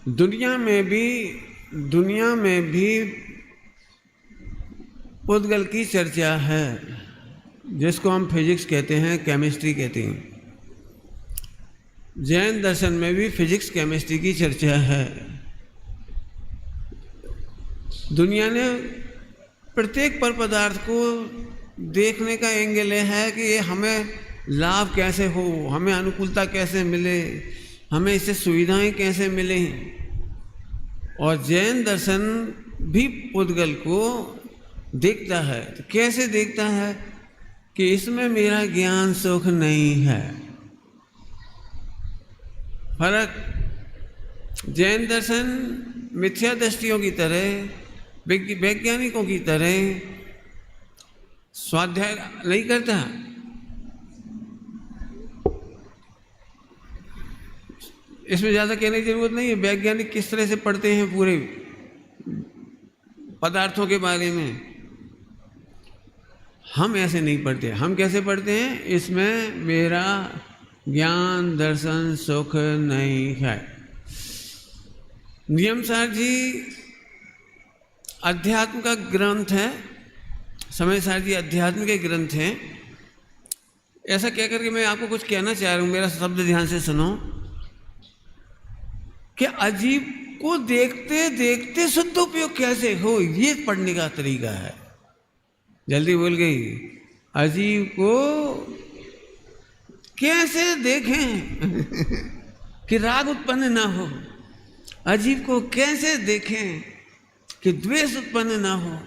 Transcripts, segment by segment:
दुनिया में भी पुद्गल की चर्चा है, जिसको हम फिजिक्स कहते हैं, केमिस्ट्री कहते हैं। जैन दर्शन में भी फिजिक्स केमिस्ट्री की चर्चा है। दुनिया ने प्रत्येक पर पदार्थ को देखने का एंगल है कि ये हमें लाभ कैसे हो, हमें अनुकूलता कैसे मिले, हमें इससे सुविधाएं कैसे मिले। और जैन दर्शन भी पुद्गल को देखता है। तो कैसे देखता है कि इसमें मेरा ज्ञान सुख नहीं है। फर्क, जैन दर्शन मिथ्या दृष्टियों की तरह, वैज्ञानिकों की तरह स्वाध्याय नहीं करता। इसमें ज़्यादा कहने की जरूरत नहीं है। वैज्ञानिक किस तरह से पढ़ते हैं पूरे पदार्थों के बारे में, हम ऐसे नहीं पढ़ते। हम कैसे पढ़ते हैं? इसमें मेरा ज्ञान दर्शन सुख नहीं है। नियमसार जी अध्यात्म का ग्रंथ है, समयसार जी अध्यात्म के ग्रंथ हैं। ऐसा कहकर के मैं आपको कुछ कहना चाह रहा हूँ, मेरा शब्द ध्यान से सुनो कि अजीब को देखते देखते शुद्ध उपयोग कैसे हो, ये पढ़ने का तरीका है। जल्दी बोल गई। अजीब को कैसे देखें कि राग उत्पन्न ना हो, अजीब को कैसे देखें कि द्वेष उत्पन्न ना हो।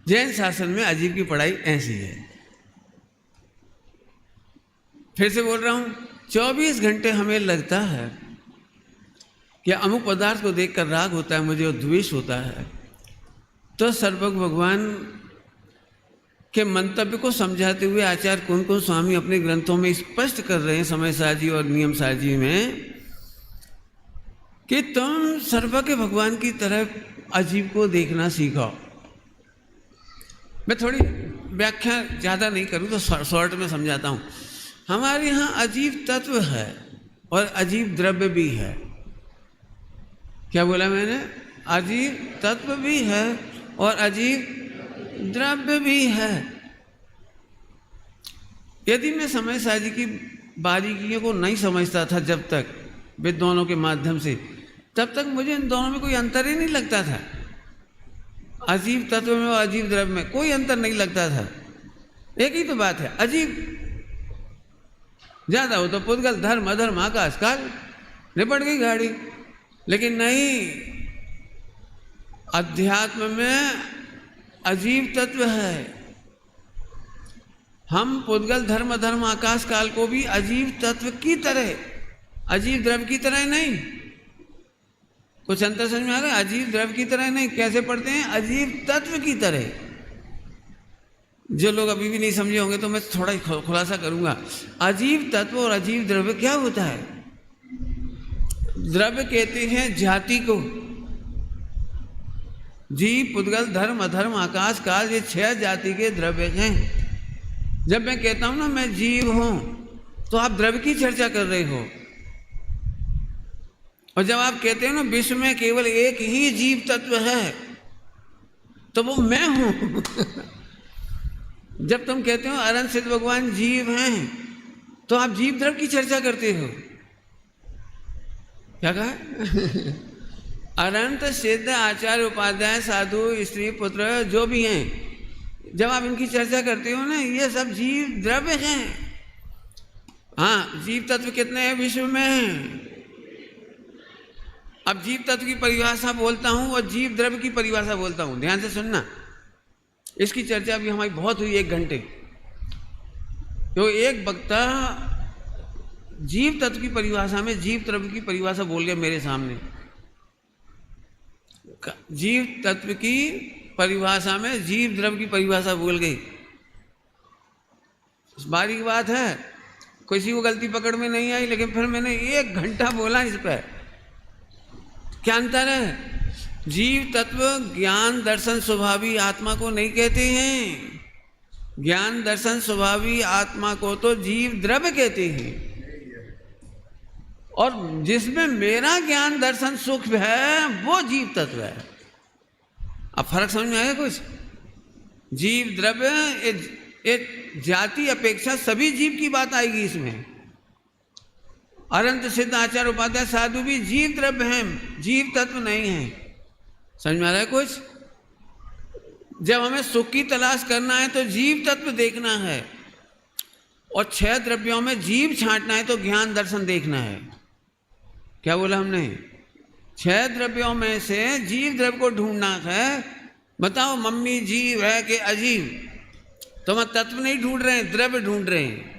जैन शासन में अजीब की पढ़ाई ऐसी है। फिर से बोल रहा हूं, 24 घंटे हमें लगता है कि अमुक पदार्थ को देखकर राग होता है मुझे और द्वेष होता है, तो सर्वज्ञ भगवान के मंतव्य को समझाते हुए आचार्य कुन स्वामी अपने ग्रंथों में स्पष्ट कर रहे हैं, समयसार जी और नियमसार जी में, कि तुम सर्वज्ञ भगवान की तरह अजीब को देखना सीखो। मैं थोड़ी व्याख्या ज़्यादा नहीं करूँ तो शॉर्ट में समझाता हूँ। हमारे यहाँ अजीब तत्व है और अजीब द्रव्य भी है। क्या बोला मैंने? अजीब तत्व भी है और अजीब द्रव्य भी है। यदि मैं समयसार जी की बारीकियों को नहीं समझता था जब तक विद्वानों के माध्यम से, तब तक मुझे इन दोनों में कोई अंतर ही नहीं लगता था। अजीब तत्व में और अजीब द्रव्य में कोई अंतर नहीं लगता था। एक ही तो बात है, अजीब ज्यादा हो तो पुद्गल, धर्म अधर्म आकाश काल, निपट गई गाड़ी। लेकिन नहीं, अध्यात्म में अजीब तत्व है। हम पुद्गल धर्म धर्म आकाश काल को भी अजीब तत्व की तरह, अजीब द्रव्य की तरह नहीं। कुछ अंतर समझ में आ रहा है? अजीब द्रव्य की तरह नहीं। कैसे पढ़ते हैं? अजीब तत्व की तरह। जो लोग अभी भी नहीं समझे होंगे तो मैं थोड़ा ही खुलासा करूंगा। अजीब तत्व और अजीब द्रव्य क्या होता है? द्रव्य कहते हैं जाति को। जीव पुद्गल धर्म अधर्म आकाश काल, ये 6 जाति के द्रव्य हैं। जब मैं कहता हूं ना मैं जीव हूं, तो आप द्रव्य की चर्चा कर रहे हो। और जब आप कहते हो ना विश्व में केवल एक ही जीव तत्व है, तो वो मैं हूं। जब तुम कहते हो अनंत सिद्ध भगवान जीव हैं, तो आप जीव द्रव्य की चर्चा करते हो। क्या कहा? अनंत सिद्ध आचार्य उपाध्याय साधु स्त्री पुत्र जो भी हैं, जब आप इनकी चर्चा करते हो ना, ये सब जीव द्रव्य हैं। हाँ, जीव तत्व कितने हैं विश्व में? अब जीव तत्व की परिभाषा बोलता हूं और जीव द्रव्य की परिभाषा बोलता हूं, ध्यान से सुनना। इसकी चर्चा अभी हमारी बहुत हुई 1 घंटे। तो एक वक्ता जीव तत्व की परिभाषा में जीव द्रव्य की परिभाषा बोल गया मेरे सामने। जीव तत्व की परिभाषा में जीव द्रव्य की परिभाषा बोल गई। बारीक बात है, किसी को गलती पकड़ में नहीं आई, लेकिन फिर मैंने 1 घंटा बोला इस पर। क्या अंतर है? जीव तत्व ज्ञान दर्शन स्वभावी आत्मा को नहीं कहते हैं। ज्ञान दर्शन स्वभावी आत्मा को तो जीव द्रव्य कहते हैं। और जिसमें मेरा ज्ञान दर्शन सुख है वो जीव तत्व है। अब फर्क समझ में आया कुछ? जीव द्रव्य एक जाति अपेक्षा सभी जीव की बात आएगी इसमें। अनंत सिद्ध आचार्य उपाध्याय साधु भी जीव द्रव्य हैं, जीव तत्व नहीं है। समझ में आ रहा है कुछ? जब हमें सुख की तलाश करना है तो जीव तत्व देखना है, और 6 द्रव्यों में जीव छांटना है तो ज्ञान दर्शन देखना है। क्या बोला हमने? 6 द्रव्यों में से जीव द्रव्य को ढूंढना है। बताओ मम्मी जीव है कि अजीव? तो हम तत्व नहीं ढूंढ रहे हैं, द्रव्य ढूंढ रहे हैं।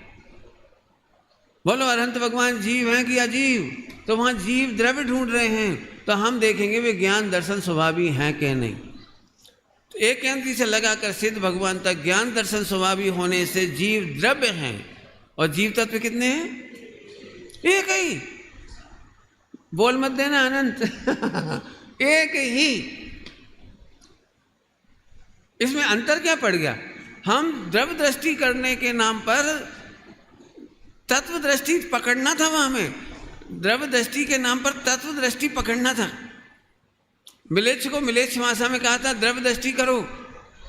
बोलो अनंत भगवान जीव हैं कि अजीव? तो वहां जीव द्रव्य ढूंढ रहे हैं। तो हम देखेंगे वे ज्ञान दर्शन स्वभावी हैं कि नहीं। तो एक केंद्र से लगाकर सिद्ध भगवान तक ज्ञान दर्शन स्वभावी होने से जीव द्रव्य हैं, और जीव तत्व कितने हैं? एक ही। बोल मत देना अनंत एक ही। इसमें अंतर क्या पड़ गया? हम द्रव्य दृष्टि करने के नाम पर तत्व दृष्टि पकड़ना था। वहां में द्रव्य दृष्टि के नाम पर तत्व दृष्टि पकड़ना था। मिलेच्छ को मिलेच्छ भाषा में कहा था द्रव्य दृष्टि करो,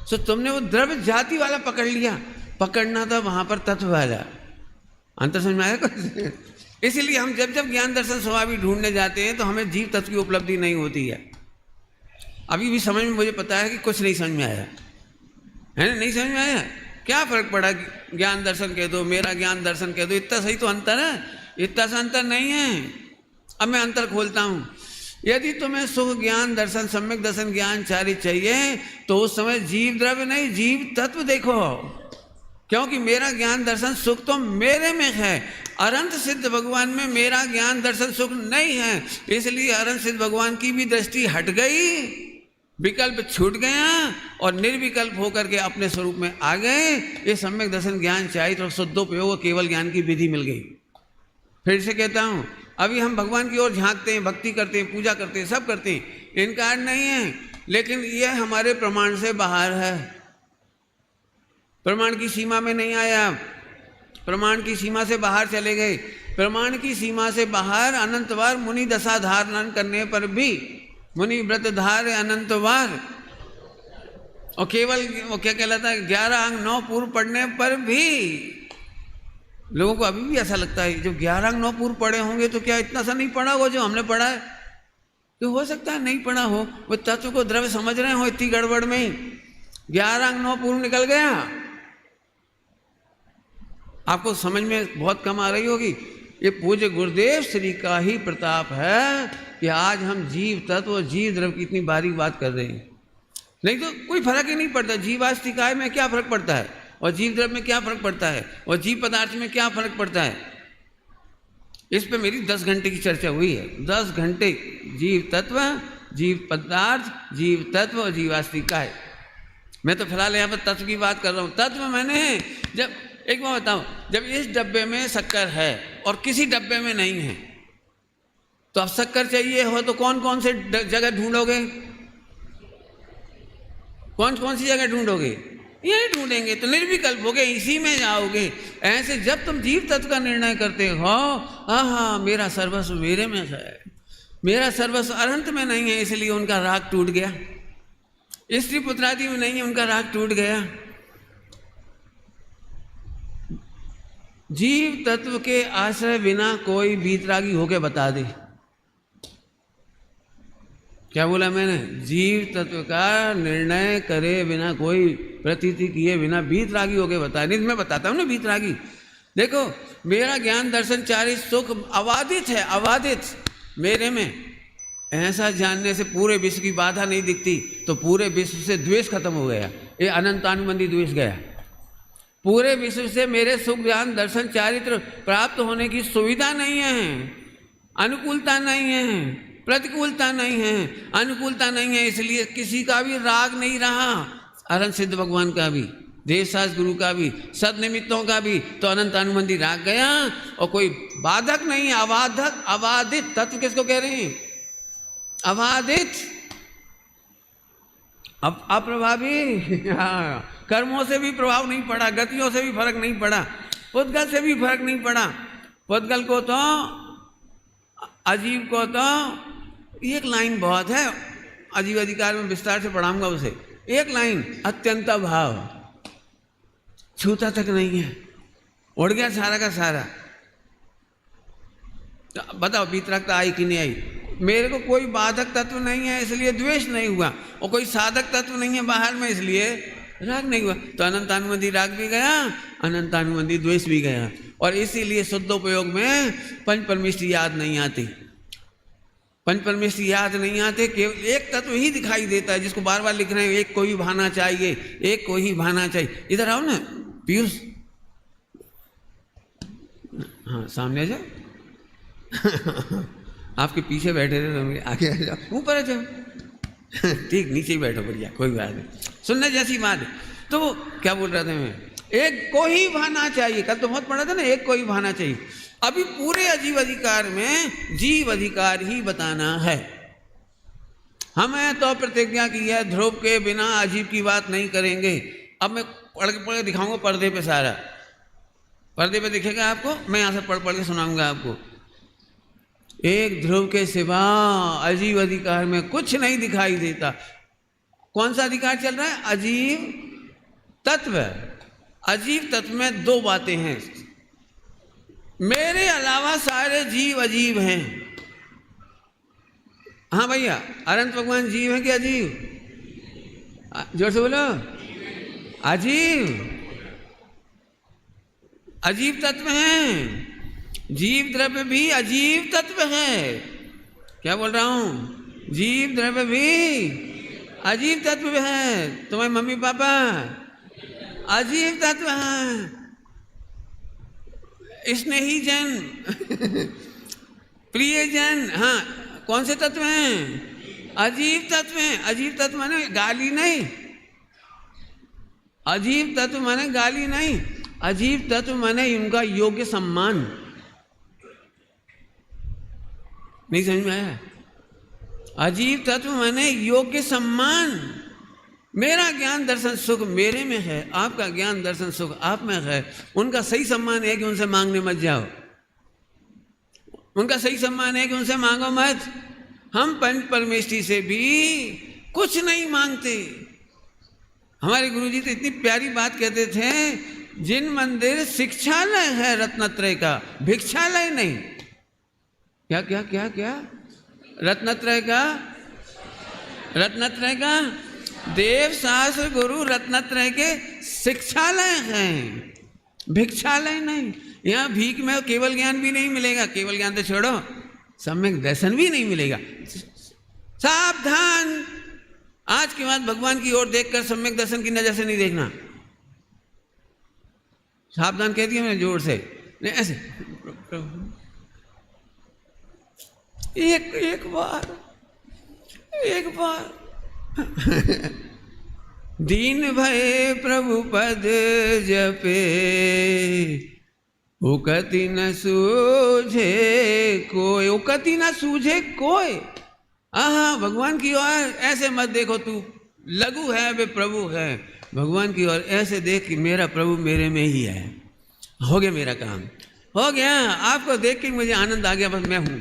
तो तुमने वो द्रव्य जाति वाला पकड़ लिया। पकड़ना था वहां पर तत्व वाला। अंतर समझ में आया कुछ? इसीलिए हम जब जब ज्ञान दर्शन स्वभावी ढूंढने जाते हैं तो हमें जीव तत्व की उपलब्धि नहीं होती है। अभी भी समझ में मुझे पता है कि कुछ नहीं समझ में आया है ना? नहीं समझ में आया? क्या फर्क पड़ा? ज्ञान दर्शन कह दो, मेरा ज्ञान दर्शन कह दो, इतना सही तो अंतर है। इतना सा अंतर नहीं है। अब मैं अंतर खोलता हूं। यदि तुम्हें सुख ज्ञान दर्शन सम्यक दर्शन ज्ञान चारि चाहिए तो उस समय जीव द्रव्य नहीं जीव तत्व देखो, क्योंकि मेरा ज्ञान दर्शन सुख तो मेरे में है। अनंत सिद्ध भगवान में मेरा ज्ञान दर्शन सुख नहीं है, इसलिए अनंत सिद्ध भगवान की भी दृष्टि हट गई, विकल्प छूट गया और निर्विकल्प होकर के अपने स्वरूप में आ गए। ये सम्यक दर्शन ज्ञान चाहिए तो शुद्धोपयोग केवल ज्ञान की विधि मिल गई। फिर से कहता हूँ, अभी हम भगवान की ओर झांकते हैं, भक्ति करते हैं, पूजा करते हैं, सब करते हैं, इनकार नहीं है, लेकिन यह हमारे प्रमाण से बाहर है। प्रमाण की सीमा में नहीं आया, प्रमाण की सीमा से बाहर चले गए। प्रमाण की सीमा से बाहर अनंतवार मुनि दशा धारण करने पर भी, मुनि व्रत धारे अनंतवार, और केवल वो क्या कहलाता है 11 अंग 9 पूर्व पढ़ने पर भी लोगों को अभी भी ऐसा लगता है जो 11 अंग 9 पूर्व पढ़े होंगे तो क्या इतना सा नहीं पढ़ा हो जो हमने पढ़ा है? तो हो सकता है नहीं पढ़ा हो, वो तत्व को द्रव्य समझ रहे हो, इतनी गड़बड़ में ही 11 अंग 9 पूर्व निकल गया। आपको समझ में बहुत कम आ रही होगी। ये पूज्य गुरुदेव श्री का ही प्रताप है कि आज हम जीव तत्व और जीव द्रव्य की इतनी बारीक बात कर रहे हैं। नहीं तो कोई फर्क ही नहीं पड़ता। जीवास्तिकाय में क्या फर्क पड़ता है और जीव द्रव्य में क्या फर्क पड़ता है और जीव पदार्थ में क्या फर्क पड़ता है? इस पे मेरी 10 घंटे की चर्चा हुई है। 10 घंटे जीव तत्व, जीव पदार्थ, जीव तत्व और जीवास्तिकाय। मैं तो फिलहाल यहाँ पर तत्व की बात कर रहा हूँ। तत्व मैंने जब एक बार बताऊँ, जब इस डब्बे में शक्कर है और किसी डब्बे में नहीं है तो अब शक्कर चाहिए हो तो कौन कौन से जगह ढूंढोगे? कौन कौन सी जगह ढूंढोगे? यही ढूंढेंगे। तो निर्विकल्प हो गए, इसी में जाओगे। ऐसे जब तुम जीव तत्व का निर्णय करते हो, हाँ मेरा सर्वस्व मेरे में है, मेरा सर्वस्व अनंत में नहीं है, इसलिए उनका राग टूट गया। स्त्री पुत्रादि में नहीं है, उनका राग टूट गया। जीव तत्व के आश्रय बिना कोई वीतरागी होके बता दे। क्या बोला मैंने? जीव तत्व का निर्णय करे बिना, कोई प्रतीति किए बिना वीतरागी होके बता। नहीं मैं बताता हूँ ना वीतरागी। देखो मेरा ज्ञान दर्शन चारि सुख अबाधित है, अबाधित मेरे में। ऐसा जानने से पूरे विश्व की बाधा नहीं दिखती, तो पूरे विश्व से द्वेष खत्म हो गया। ये अनंतानुबंधी द्वेष गया। पूरे विश्व से मेरे सुख ज्ञान दर्शन चारित्र प्राप्त होने की सुविधा नहीं है, अनुकूलता नहीं है, प्रतिकूलता नहीं है, अनुकूलता नहीं है। इसलिए किसी का भी राग नहीं रहा, अनंत सिद्ध भगवान का भी, देवशास्त्र गुरु का भी, सदनिमित्तों का भी। तो अनंत अनुबंधी राग गया और कोई बाधक नहीं। अबाधक, अबाधित तत्व किसको कह रहे हैं? अबाधित, अब अप्रभावी। हाँ, कर्मों से भी प्रभाव नहीं पड़ा, गतियों से भी फर्क नहीं पड़ा, पुद्गल से भी फर्क नहीं पड़ा। पुद्गल को तो अजीब को तो एक लाइन बहुत है, अजीब अधिकार में विस्तार से पढ़ाऊंगा उसे। एक लाइन, अत्यंत भाव, छूता तक नहीं है, उड़ गया सारा का सारा। तो बताओ वीतरागता आई कि नहीं आई? मेरे को कोई बाधक तत्व नहीं है इसलिए द्वेष नहीं हुआ, और कोई साधक तत्व नहीं है बाहर में इसलिए राग नहीं हुआ। तो अनंतानुबंधी राग भी गया, अनंतानुबंधी द्वेष भी गया। और इसीलिए शुद्धोपयोग में पंच परमेष्ठी याद नहीं आती, पंच परमेष्ठी याद नहीं आते, केवल एक तत्व ही दिखाई देता है जिसको बार बार लिख रहे हैं, एक को ही भाना चाहिए, एक को ही भाना चाहिए। इधर आओ ना पीयूष, हाँ सामने आ जाओ। आपके पीछे बैठे थे तो आगे आ जाओ, ऊपर आ जाओ। ठीक, नीचे ही बैठो, बढ़िया, कोई बात नहीं, सुनने जैसी बात है। तो क्या बोल रहा था मैं, एक को ही भाना चाहिए। कल तो बहुत पढ़ा था ना, एक को ही भाना चाहिए। अभी पूरे अजीव अधिकार में जीव अधिकार ही बताना है। हमें तो प्रतिज्ञा की है ध्रुव के बिना अजीब की बात नहीं करेंगे। अब मैं पढ़ के दिखाऊंगा पर्दे पे, सारा पर्दे पे दिखेगा आपको, मैं यहाँ से पढ़ के सुनाऊंगा आपको। एक ध्रुव के सिवा अजीव अधिकार में कुछ नहीं दिखाई देता। कौन सा अधिकार चल रहा है? अजीव तत्व। अजीव तत्व में दो बातें हैं, मेरे अलावा सारे जीव अजीब हैं। हाँ भैया, अनंत भगवान जीव हैं कि अजीब? जोर से बोलो, अजीब, अजीब तत्व हैं। जीव द्रव्य भी अजीब तत्व है। क्या बोल रहा हूं? जीव द्रव्य भी अजीब तत्व है। तुम्हारे मम्मी पापा अजीब तत्व हैं। स्नेही जन, प्रिय जन, हाँ कौन से तत्व हैं? अजीब तत्व हैं। अजीब तत्व माने गाली नहीं, अजीब तत्व माने गाली नहीं, अजीब तत्व माने उनका योग्य सम्मान। नहीं समझ में आया? अजीब तत्व माने योग्य सम्मान। मेरा ज्ञान दर्शन सुख मेरे में है, आपका ज्ञान दर्शन सुख आप में है। उनका सही सम्मान है कि उनसे मांगने मत जाओ, उनका सही सम्मान है कि उनसे मांगो मत। हम पंच परमेष्ठी से भी कुछ नहीं मांगते। हमारे गुरुजी तो इतनी प्यारी बात कहते थे, जिन मंदिर शिक्षालय है रत्नत्रय का, भिक्षालय नहीं। क्या क्या क्या क्या? रत्नत्रय का, रत्नत्रय का, देव शास्त्र गुरु रत्नत्रय के शिक्षालय हैं, भिक्षालय नहीं। यहाँ भीख में केवल ज्ञान भी नहीं मिलेगा, केवल ज्ञान तो छोड़ो, सम्यक दर्शन भी नहीं मिलेगा। सावधान, आज के बाद भगवान की ओर देखकर सम्यक दर्शन की नजर से नहीं देखना। सावधान कह दिया मैंने जोर से, नहीं ऐसे। एक बार दीन भये प्रभु पद जपे, उकति न सूझे कोई, उकति न सूझे कोई। आहा, भगवान की ओर ऐसे मत देखो, तू लघु है वे प्रभु है। भगवान की ओर ऐसे देख कि मेरा प्रभु मेरे में ही है। हो गया मेरा काम, हो गया। आपको देख के मुझे आनंद आ गया, बस मैं हूं।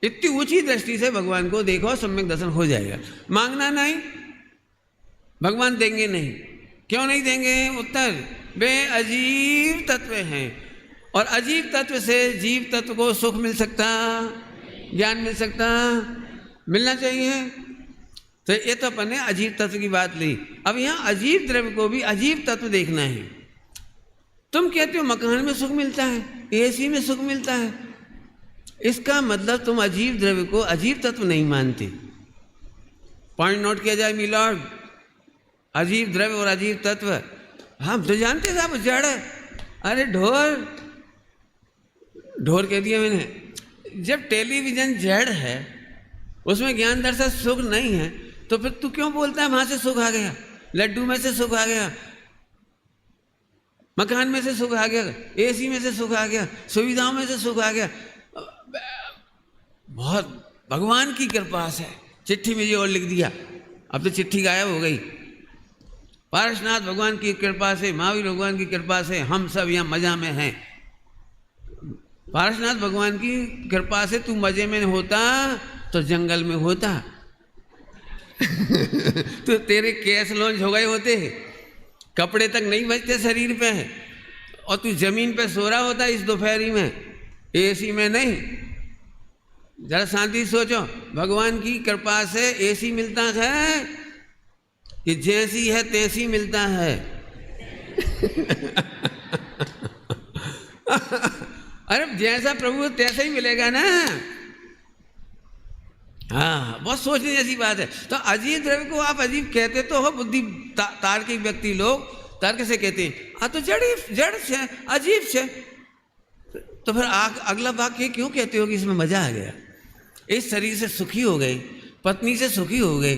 इतनी ऊंची दृष्टि से भगवान को देखो, सम्यक दर्शन हो जाएगा। मांगना नहीं, भगवान देंगे नहीं। क्यों नहीं देंगे? उत्तर, वे अजीब तत्व हैं, और अजीब तत्व से जीव तत्व को सुख मिल सकता, ज्ञान मिल सकता, मिलना चाहिए। तो ये तो अपन ने अजीब तत्व की बात ली। अब यहाँ अजीब द्रव्य को भी अजीब तत्व देखना है। तुम कहते हो मकान में सुख मिलता है, एसी में सुख मिलता है, इसका मतलब तुम अजीब द्रव्य को अजीब तत्व नहीं मानते। पॉइंट नोट किया जाए मिलॉर्ड, अजीब द्रव्य और अजीब तत्व हम तो जानते साहब, जड़। अरे ढोर कह दिया मैंने। जब टेलीविजन जड़ है, उसमें ज्ञान दर्शन सुख नहीं है, तो फिर तू क्यों बोलता है वहां से सुख आ गया, लड्डू में से सुख आ गया, मकान में से सुख आ गया, एसी में से सुख आ गया, सुविधाओं में से सुख आ गया। बहुत भगवान की कृपा से चिट्ठी में ये और लिख दिया, अब तो चिट्ठी गायब हो गई। पारसनाथ भगवान की कृपा से, महावीर भगवान की कृपा से हम सब यहाँ मजा में हैं। पार्श्वनाथ भगवान की कृपा से तू मजे में होता तो जंगल में होता। तो तेरे केस लॉन्च हो गए होते, कपड़े तक नहीं बचते शरीर पे, और तू जमीन पे सो रहा होता इस दोपहरी में, एसी में नहीं। जरा शांति सोचो, भगवान की कृपा से एसी मिलता है कि जैसी है तैसी मिलता है? अरे जैसा प्रभु तैसा ही मिलेगा ना। हाँ, बहुत सोचने जैसी बात है। तो अजीब द्रव्य को आप अजीब कहते तो हो, बुद्धि तार्किक व्यक्ति लोग तर्क से कहते हैं तो जड़ से अजीब से। तो फिर अगला वाक्य क्यों कहते हो कि इसमें मजा आ गया, इस शरीर से सुखी हो गए, पत्नी से सुखी हो गए,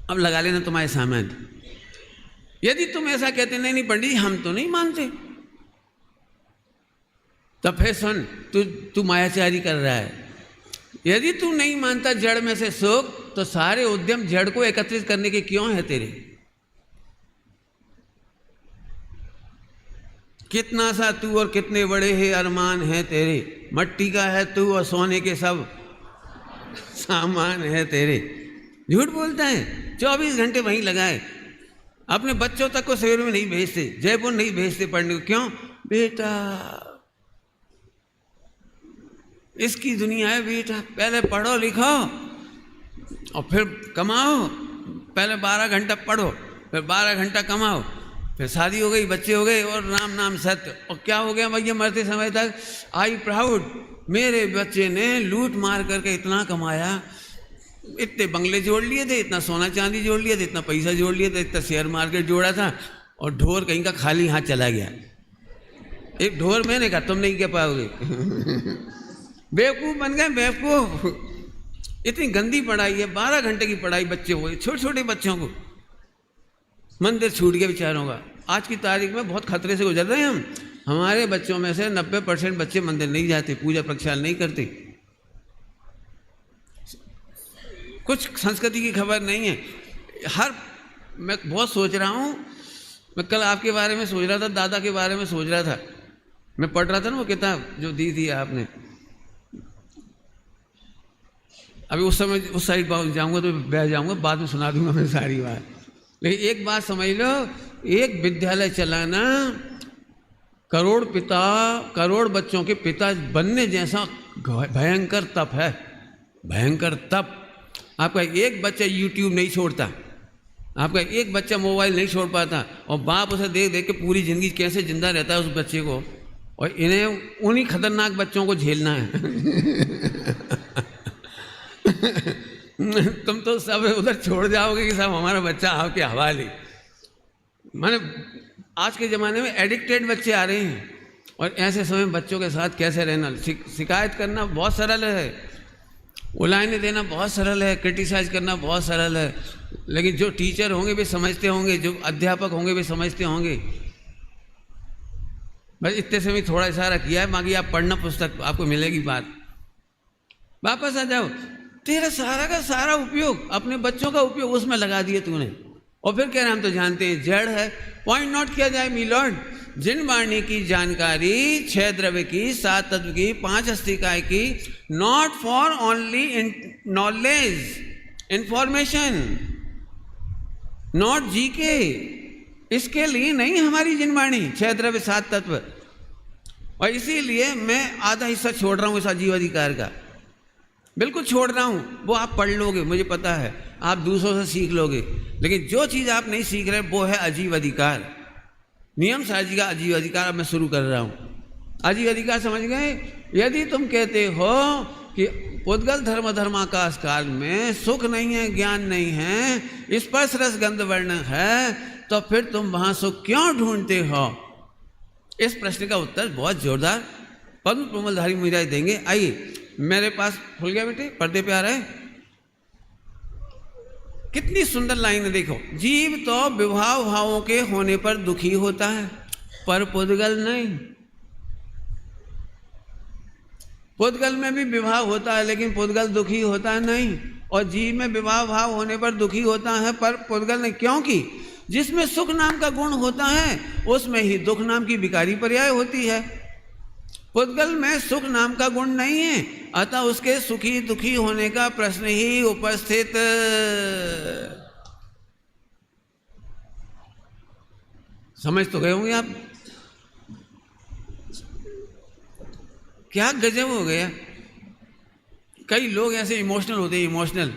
अब लगा लेना तुम्हारे सामान। यदि तुम ऐसा कहते नहीं पंडित जी हम तो नहीं मानते, तब फिर सुन, तू मायाचारी कर रहा है। यदि तू नहीं मानता जड़ में से सुख, तो सारे उद्यम जड़ को एकत्रित करने के क्यों है तेरे? कितना सा तू और कितने बड़े हैं अरमान है तेरे, मट्टी का है तू और सोने के सब सामान है तेरे। झूठ बोलता है, 24 घंटे वहीं लगाए, अपने बच्चों तक को शहर में नहीं भेजते, जयपुर नहीं भेजते पढ़ने को। क्यों? बेटा इसकी दुनिया है बेटा, पहले पढ़ो लिखो और फिर कमाओ। पहले 12 घंटा पढ़ो, फिर 12 घंटा कमाओ, फिर शादी हो गई, बच्चे हो गए और राम नाम सत्य। और क्या हो गया भैया, मरते समय तक आई प्राउड, मेरे बच्चे ने लूट मार करके इतना कमाया, इतने बंगले जोड़ लिए थे, इतना सोना चांदी जोड़ लिया था, इतना पैसा जोड़ लिया था, इतना शेयर मार्केट जोड़ा था, और ढोर कहीं का खाली हाथ चला गया। एक ढोर मैंने कहा तुम नहीं कह पाओगे। बेवकूफ़ बन गए, बेवकूफ़। इतनी गंदी पढ़ाई है, 12 घंटे की पढ़ाई बच्चे हुए, छोटे छोटे बच्चों को। मंदिर छूट गया बेचारों का। आज की तारीख में बहुत खतरे से गुजर रहे हैं हम। हमारे बच्चों में से 90% बच्चे मंदिर नहीं जाते, पूजा प्रक्षाल नहीं करते, कुछ संस्कृति की खबर नहीं है। मैं बहुत सोच रहा हूँ, मैं कल आपके बारे में सोच रहा था, दादा के बारे में सोच रहा था। मैं पढ़ रहा था ना वो किताब जो दी थी आपने। अभी उस समय उस साइड जाऊंगा तो बैठ जाऊंगा, बाद में सुना दूंगा मैं सारी बात। लेकिन एक बात समझ लो, एक विद्यालय चलाना करोड़ बच्चों के पिता बनने जैसा भयंकर तप है, भयंकर तप। आपका एक बच्चा यूट्यूब नहीं छोड़ता, आपका एक बच्चा मोबाइल नहीं छोड़ पाता, और बाप उसे देख देख के पूरी ज़िंदगी कैसे जिंदा रहता है उस बच्चे को, और इन्हें उन्हीं खतरनाक बच्चों को झेलना है। तुम तो सब उधर छोड़ जाओगे कि सब हमारा बच्चा आपके हवाले। माने आज के ज़माने में एडिक्टेड बच्चे आ रहे हैं, और ऐसे समय बच्चों के साथ कैसे रहना। शिकायत करना बहुत सरल है, उलाहने देना बहुत सरल है, क्रिटिसाइज करना बहुत सरल है, लेकिन जो टीचर होंगे वे समझते होंगे, जो अध्यापक होंगे वे समझते होंगे। बस इतने से भी थोड़ा इशारा किया है, बाकी आप पढ़ना पुस्तक, आपको मिलेगी बात। वापस आ जाओ, तेरा सारा का सारा उपयोग, अपने बच्चों का उपयोग उसमें लगा दिए तूने, और फिर कह रहे हम तो जानते हैं जड़ है। पॉइंट नोट किया जाए मी लॉर्ड, जिन वाणी की जानकारी 6 द्रव्य की, 7 तत्व की, 5 अस्तिकाय की, not for only knowledge information, not GK, इसके लिए नहीं हमारी जिन वाणी 6 द्रव्य 7 तत्व। और इसीलिए मैं आधा हिस्सा छोड़ रहा हूँ इस आजीव अधिकार का, बिल्कुल छोड़ रहा हूँ। वो आप पढ़ लोगे, मुझे पता है, आप दूसरों से सीख लोगे, लेकिन जो चीज़ आप नहीं सीख रहे वो है आजीव अधिकार, नियम साजी का आजीव अधिकार। अब मैं शुरू कर रहा हूँ आजीव अधिकार, समझ गए? यदि तुम कहते हो कि पुद्गल धर्माकाश काल में सुख नहीं है, ज्ञान नहीं है, स्पर्श रस गंध वर्ण है, तो फिर तुम वहाँ सुख क्यों ढूंढते हो? इस प्रश्न का उत्तर बहुत जोरदार पद्म प्रमलधारी मुझे देंगे। आइए, मेरे पास खुल गया बेटे, पर्दे पे आ रहा है। कितनी सुंदर लाइन है, देखो। जीव तो विभाव भावों के होने पर दुखी होता है, पर पुद्गल नहीं। पुद्गल में भी विभाव होता है, लेकिन पुद्गल दुखी होता नहीं, और जीव में विभाव भाव होने पर दुखी होता है, पर पुद्गल नहीं। क्योंकि जिसमें सुख नाम का गुण होता है उसमें ही दुख नाम की विकारी पर्याय होती है। पुद्गल में सुख नाम का गुण नहीं है, अतः उसके सुखी दुखी होने का प्रश्न ही उपस्थित। समझ तो गए होंगे आप। क्या गजब हो गया। कई लोग ऐसे इमोशनल होते हैं, इमोशनल,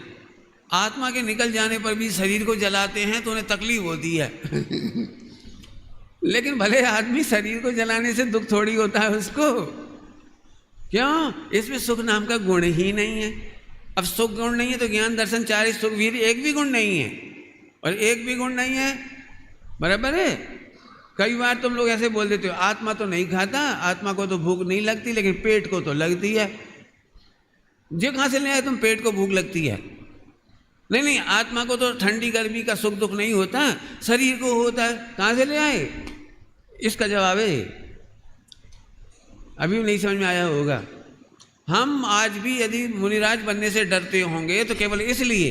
आत्मा के निकल जाने पर भी शरीर को जलाते हैं तो उन्हें तकलीफ होती है लेकिन भले आदमी शरीर को जलाने से दुख थोड़ी होता है उसको। क्यों? इसमें सुख नाम का गुण ही नहीं है। अब सुख गुण नहीं है तो ज्ञान दर्शन चारि सुख वीर एक भी गुण नहीं है, और एक भी गुण नहीं है, बराबर है। कई बार तुम लोग ऐसे बोल देते हो, आत्मा तो नहीं खाता, आत्मा को तो भूख नहीं लगती, लेकिन पेट को तो लगती है। जो कहाँ से ले आए तुम, पेट को भूख लगती है? नहीं नहीं, आत्मा को तो ठंडी गर्मी का सुख दुख नहीं होता, शरीर को होता है। कहाँ से ले आए? इसका जवाब है, अभी नहीं समझ में आया होगा। हम आज भी यदि मुनिराज बनने से डरते होंगे तो केवल इसलिए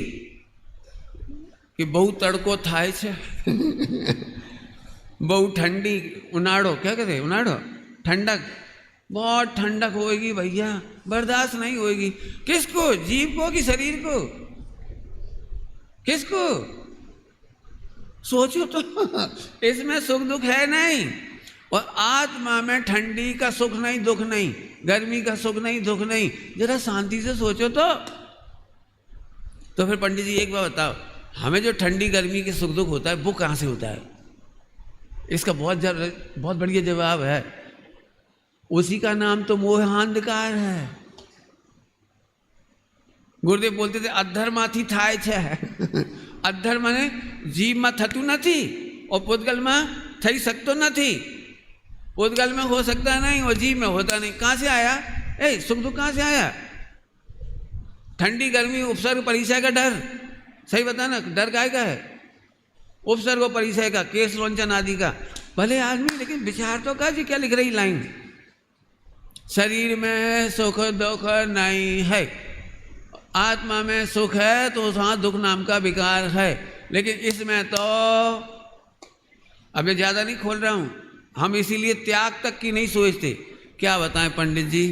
कि बहु तड़को थाय छे बहु ठंडी, उनाड़ो, क्या कहते हैं, उनाड़ो, ठंडक, बहुत ठंडक होएगी भैया, बर्दाश्त नहीं होएगी। किसको? जीव को कि शरीर को? किसको? सोचो तो इसमें सुख दुख है नहीं, और आत्मा में ठंडी का सुख नहीं दुख नहीं, गर्मी का सुख नहीं दुख नहीं। जरा शांति से सोचो तो फिर पंडित जी एक बार बताओ, हमें जो ठंडी गर्मी के सुख दुख होता है वो कहाँ से होता है? इसका बहुत बढ़िया जवाब है, उसी का नाम तो मोहांधकार है। गुरुदेव बोलते थे अधर्माथी थाय छे अधर माने जीव में थतु नहीं और पुद्गल में थई सकतो नहीं। पुद्गल में हो सकता नहीं और जीव में होता नहीं। कहाँ से आया? सुख दुख कहाँ से आया? ठंडी गर्मी उपसर्ग परिचय का डर, सही बता ना, डर काय का है? उपसर्ग और परिचय का, केस रोंचन आदि का। भले आदमी, लेकिन विचार तो का जी क्या लिख रही लाइन, शरीर में सुख दुख नहीं है, आत्मा में सुख है तो वहाँ दुख नाम का विकार है। लेकिन इसमें तो अब मैं ज़्यादा नहीं खोल रहा हूँ, हम इसीलिए त्याग तक की नहीं सोचते। क्या बताएं पंडित जी,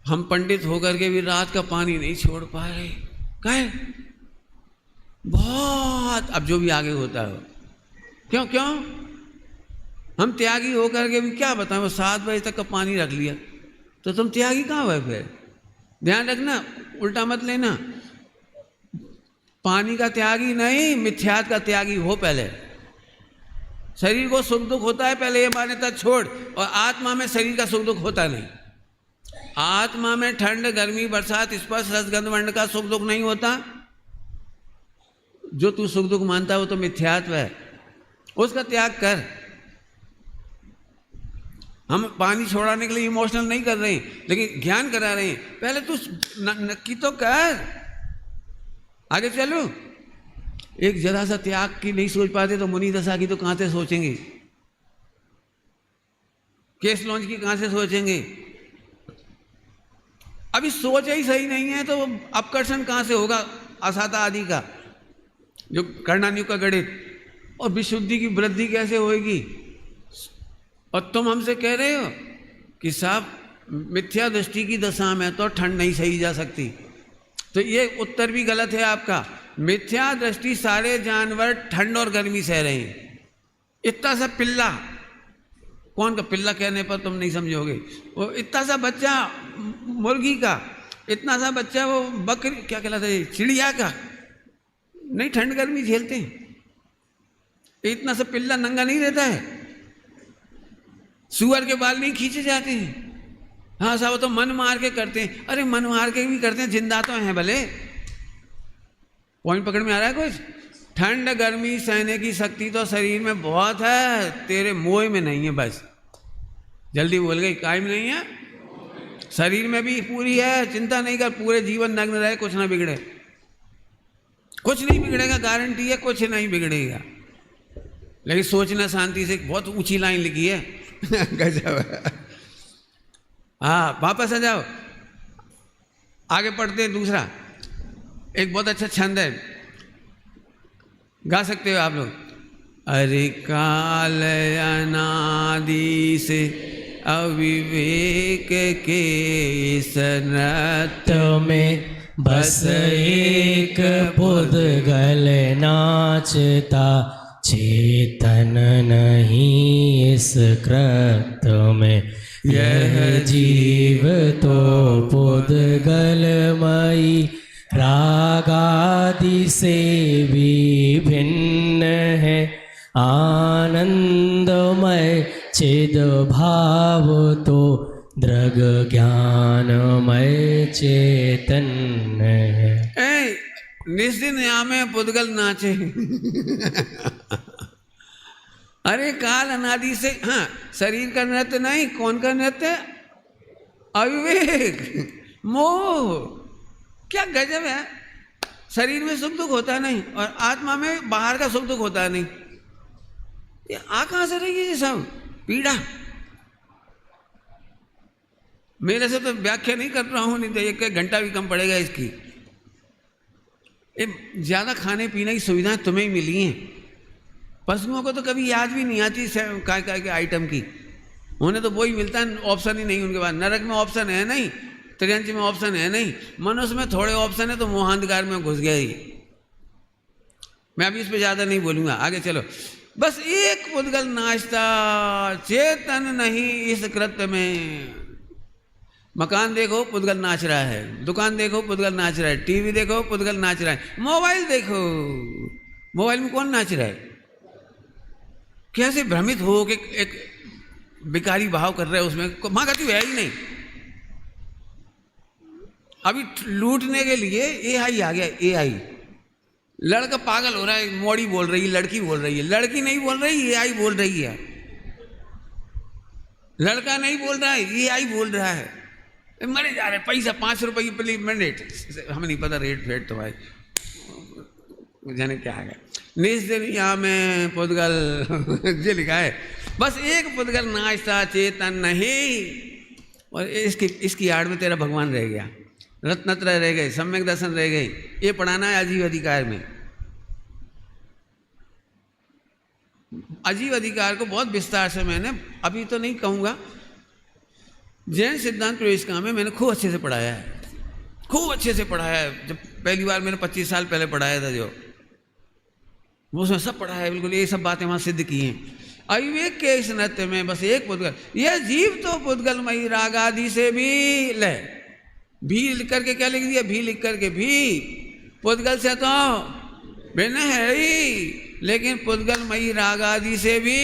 हम पंडित होकर के भी रात का पानी नहीं छोड़ पा रहे। कहे बहुत, अब जो भी आगे होता है क्यों क्यों हम त्यागी होकर के भी क्या बताएं, वो 7 बजे तक का पानी रख लिया तो तुम त्यागी कहाँ हुए? फिर ध्यान रखना, उल्टा मत लेना। पानी का त्यागी नहीं, मिथ्यात का त्यागी हो पहले। शरीर को सुख दुख होता है पहले, ये मान्यता छोड़। और आत्मा में शरीर का सुख दुख होता नहीं। आत्मा में ठंड गर्मी बरसात स्पर्श रसगंध वर्ण का सुख दुख नहीं होता। जो तू सुख दुख मानता है वो तो मिथ्यात्व है, उसका त्याग कर। हम पानी छोड़ाने के लिए इमोशनल नहीं कर रहे हैं, लेकिन ज्ञान करा रहे हैं। पहले तू नक्की तो कर, आगे चलो। एक जरा सा त्याग की नहीं सोच पाते तो मुनि दशा की तो कहां से सोचेंगे? केस लॉन्च की कहां से सोचेंगे? अभी सोच ही सही नहीं है तो अपकर्षण कहां से होगा? असाता आदि का, जो कर्णान्यु का गणित, और विशुद्धि की वृद्धि कैसे होगी? और तुम हमसे कह रहे हो कि साहब मिथ्या दृष्टि की दशा में तो ठंड नहीं सही जा सकती। तो ये उत्तर भी गलत है आपका। मिथ्या दृष्टि सारे जानवर ठंड और गर्मी सह रहे हैं। इतना सा पिल्ला, कौन का पिल्ला कहने पर तुम नहीं समझोगे, वो इतना सा बच्चा मुर्गी का, इतना सा बच्चा वो बकरी क्या कहलाता है, चिड़िया का, नहीं ठंड गर्मी झेलते हैं। इतना सा पिल्ला नंगा नहीं रहता है। सुअर के बाल नहीं खींचे जाते हैं। हाँ साहब तो मन मार के करते हैं। अरे मन मार के भी करते हैं, जिंदा तो हैं भले। पॉइंट पकड़ में आ रहा है कुछ? ठंड गर्मी सहने की शक्ति तो शरीर में बहुत है, तेरे मोह में नहीं है। बस जल्दी बोल गई, काय में नहीं है, शरीर में भी पूरी है। चिंता नहीं कर, पूरे जीवन नग्न रहे, कुछ ना बिगड़े, कुछ नहीं बिगड़ेगा, गारंटी है, कुछ नहीं बिगड़ेगा। लेकिन सोचना शांति से, बहुत ऊंची लाइन लिखी है गजब। हाँ वापस आ जाओ, आगे पढ़ते हैं। दूसरा एक बहुत अच्छा छंद है, गा सकते हो आप लोग। अरे काल अनादि से अविवेक के इस नृत्य में बस एक पुद्गल नाचता, चेतन नहीं इस कृत्य में। यह जीव तो पुद्गलमयी रागादि से भी भिन्न है, आनंदमय चिद भाव तो दृग ज्ञानमय चैतन्य है। निस्दिन यहाँ में पुद्गल नाचे। अरे काल अनादि से, हाँ, शरीर का नृत्य नहीं, कौन का नृत्य? अविवेक, मोह। क्या गजब है। शरीर में सुख दुख होता नहीं और आत्मा में बाहर का सुख दुख होता नहीं। ये आ कहाँ से रही है ये सब पीड़ा? मेरे से तो व्याख्या नहीं कर रहा हूँ, नहीं तो एक घंटा भी कम पड़ेगा इसकी। ज़्यादा खाने पीने की सुविधाएं तुम्हें ही मिली हैं। पशुओं को तो कभी याद भी नहीं आती काय के आइटम की। उन्हें तो वही मिलता है, ऑप्शन ही नहीं उनके पास। नरक में ऑप्शन है नहीं, त्रियंच में ऑप्शन है नहीं, मनुष्य में थोड़े ऑप्शन है तो मोहांधकार में घुस गया ही। मैं अभी इस पर ज़्यादा नहीं बोलूँगा, आगे चलो। बस एक पुद्गल नाचता, चेतन नहीं इस कृत्य में। मकान देखो पुद्गल नाच रहा है, दुकान देखो पुद्गल नाच रहा है, टीवी देखो पुद्गल नाच रहा है, मोबाइल देखो, मोबाइल में कौन नाच रहा है? कैसे भ्रमित हो कि एक बिकारी भाव कर रहे हैं उसमें, माँ कहती है ही नहीं। अभी लूटने के लिए AI आ गया, AI। लड़का पागल हो रहा है, मोड़ी बोल रही है, लड़की बोल रही है, लड़की नहीं बोल रही, AI बोल रही है। लड़का नहीं बोल रहा है, AI बोल रहा है। मरे जा रहे, पैसा 5 रुपये की मिनट, हमें नहीं पता रेट फेट तो भाई जाने क्या है। निस्दिन यहाँ में पुद्गल ये लिखा है, बस एक पुद्गल नाचता, चेतन नहीं। और इसकी आड़ में तेरा भगवान रह गया, रत्नत्रय रह गए, सम्यक दर्शन रह गए। ये पढ़ाना है अजीव अधिकार में। अजीव अधिकार को बहुत विस्तार से मैंने, अभी तो नहीं कहूँगा, जैन सिद्धांत प्रवेशिका में मैंने खूब अच्छे से पढ़ाया है, खूब अच्छे से पढ़ाया है। जब पहली बार मैंने 25 साल पहले पढ़ाया था, जो उसमें सब पढ़ा है बिल्कुल, ये सब बातें वहाँ सिद्ध की हैं। अविवेक के इस नृत्य में बस एक पुद्गल, यह जीव तो पुद्गलमयी राग आदि से भी ले, भी लिख करके क्या लिख दिया? भी लिख करके भी, पुद्गल से तो भिन्न है ही, लेकिन पुद्गलमयी राग आदि से भी।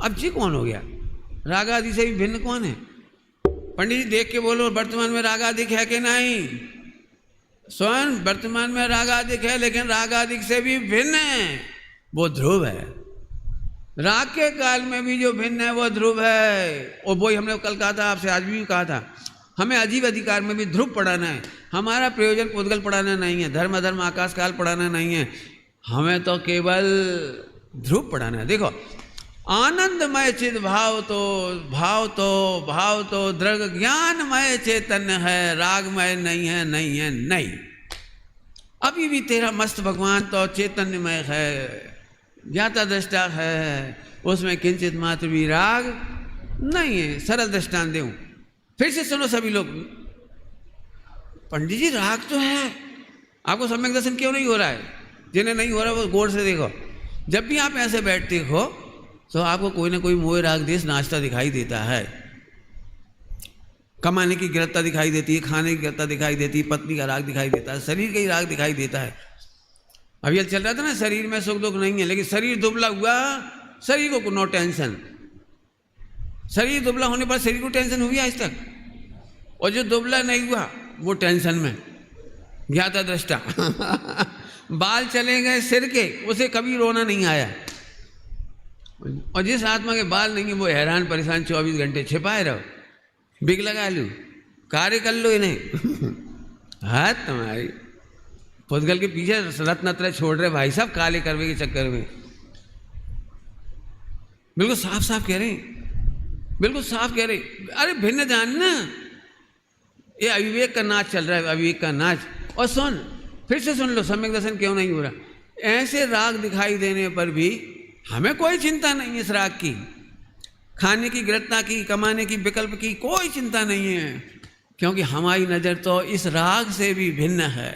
अब जी कौन हो गया? राग आदि से भी भिन्न कौन है? पंडित जी देख के बोलो, वर्तमान में राग आदि है कि नहीं? स्वयं वर्तमान में रागादिक है, लेकिन रागादिक से भी भिन्न है, वो ध्रुव है। राग के काल में भी जो भिन्न है वो ध्रुव है। और वही हमने कल कहा था, आपसे आज भी कहा था, हमें अजीव अधिकार में भी ध्रुव पढ़ाना है। हमारा प्रयोजन पुद्गल पढ़ाना नहीं है, धर्म अधर्म आकाश काल पढ़ाना नहीं है, हमें तो केवल ध्रुव पढ़ाना है। देखो, आनंदमय चिद भाव तो दृग ज्ञानमय चैतन्य है, रागमय नहीं है, नहीं है, नहीं। अभी भी तेरा मस्त भगवान तो चैतन्यमय है, ज्ञाता दृष्टा है, उसमें किंचित मात्र भी राग नहीं है। सरल दृष्टांत दूं, फिर से सुनो सभी लोग। पंडित जी राग तो है, आपको सम्यक दर्शन क्यों नहीं हो रहा है? जिन्हें नहीं हो रहा वो गौर से देखो। जब भी आप ऐसे बैठते हो तो आपको कोई ना कोई मोह राग देश नाचता दिखाई देता है। कमाने की गिरफ्ता दिखाई देती है, खाने की गिरफ्ता दिखाई देती है, पत्नी का राग दिखाई देता है, शरीर का ही राग दिखाई देता है। अब ये चल रहा था ना, शरीर में सुख दुख नहीं है, लेकिन शरीर दुबला हुआ, शरीर को नो टेंशन। शरीर दुबला होने पर शरीर को टेंशन हुई आज तक, और जो दुबला नहीं हुआ वो टेंशन में, ज्ञाता दृष्टा। बाल चले गए सिर के, उसे कभी रोना नहीं आया। और जिस आत्मा के बाल नहीं है वो हैरान परेशान 24 घंटे छिपाए रहो, बिग लगा लो, कार्य कर लो इन्हें। हाथ तुम्हारी पुद्गल के पीछे रत्नत्रय छोड़ रहे भाई साहब, काले करवे के चक्कर में। बिल्कुल साफ साफ कह रहे, बिल्कुल साफ कह रहे। अरे भिन्न जान ना, ये अविवेक का नाच चल रहा है, अविवेक का नाच। और सुन, फिर से सुन लो, सम्यक दर्शन क्यों नहीं हो रहा। ऐसे राग दिखाई देने पर भी हमें कोई चिंता नहीं है इस राग की। खाने की, गृहता की, कमाने की, विकल्प की कोई चिंता नहीं है, क्योंकि हमारी नज़र तो इस राग से भी भिन्न है।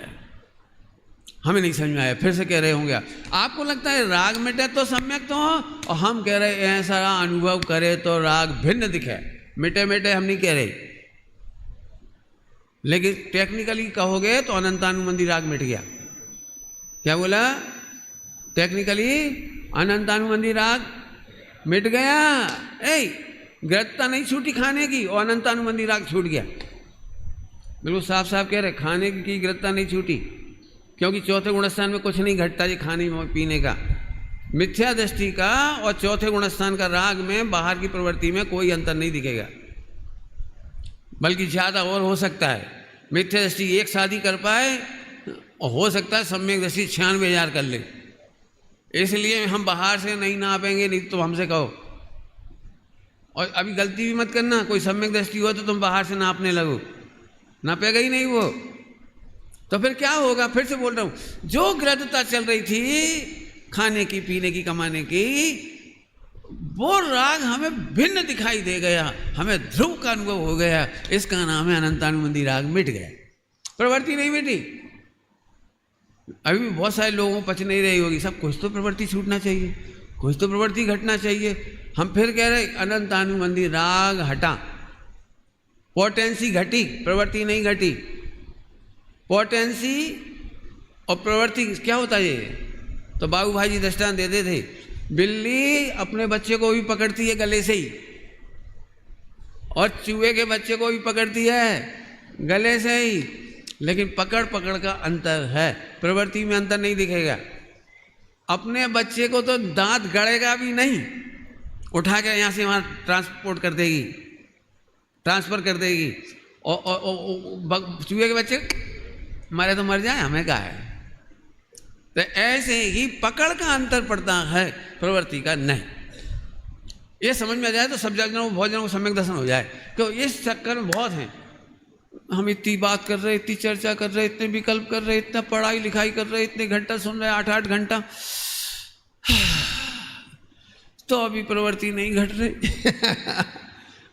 हमें नहीं समझ में आया, फिर से कह रहे होंगे आपको लगता है राग मिटे तो सम्यक तो हो, और हम कह रहे ऐसा अनुभव करे तो राग भिन्न दिखे। मिटे मिटे हम नहीं कह रहे, लेकिन टेक्निकली कहोगे तो अनंतानुबंधी राग मिट गया। क्या बोला? टेक्निकली अनंतानुबंधी राग मिट गया। गृहता नहीं छूटी खाने की, और अनंतानुबंधी राग छूट गया। बिल्कुल साफ साफ कह रहे, खाने की गृहता नहीं छूटी, क्योंकि चौथे गुणस्थान में कुछ नहीं घटता जी खाने पीने का। मिथ्या दृष्टि का और चौथे गुणस्थान का राग में, बाहर की प्रवृत्ति में कोई अंतर नहीं दिखेगा, बल्कि ज़्यादा और हो सकता है। मिथ्या दृष्टि एक शादी कर पाए, और हो सकता है सम्यक दृष्टि 96,000 कर ले। इसलिए हम बाहर से नहीं नापेंगे, नहीं तो हमसे कहो। और अभी गलती भी मत करना, कोई सम्यक दृष्टि हो तो तुम बाहर से नापने लगो, नापेगा ही नहीं वो। तो फिर क्या होगा? फिर से बोल रहा हूँ, जो गृहता चल रही थी खाने की, पीने की, कमाने की, वो राग हमें भिन्न दिखाई दे गया, हमें ध्रुव का अनुभव हो गया। इसका नाम है अनंतानुबंधी राग मिट गया, प्रवृत्ति नहीं मिटी। अभी भी बहुत सारे लोगों को पच नहीं रही होगी, सब कुछ तो प्रवृत्ति छूटना चाहिए, कुछ तो प्रवृत्ति घटना चाहिए। हम फिर कह रहे अनंतानुबंधी राग हटा, पोटेंसी घटी, प्रवृत्ति नहीं घटी। पोटेंसी और प्रवृत्ति क्या होता है? ये तो बाबू भाई जी दृष्टांत देते थे, बिल्ली अपने बच्चे को भी पकड़ती है गले से ही, और चूहे के बच्चे को भी पकड़ती है गले से ही, लेकिन पकड़ पकड़ का अंतर है, प्रवृत्ति में अंतर नहीं दिखेगा। अपने बच्चे को तो दांत गड़ेगा भी नहीं, उठा के यहाँ से वहाँ ट्रांसपोर्ट कर देगी, ट्रांसफर कर देगी। और चूहे के बच्चे मरे तो मर जाए, हमें क्या है। तो ऐसे ही पकड़ का अंतर पड़ता है, प्रवृत्ति का नहीं। ये समझ में आ जाए तो सब जनों को, बहुत जनों को सम्यक दर्शन हो जाए। तो इस चक्कर में बहुत हैं, हम इतनी बात कर रहे, इतनी चर्चा कर रहे, इतने विकल्प कर रहे, इतना पढ़ाई लिखाई कर रहे, इतने घंटा सुन रहे, 8-8 घंटा, तो अभी प्रवृत्ति नहीं घट रही।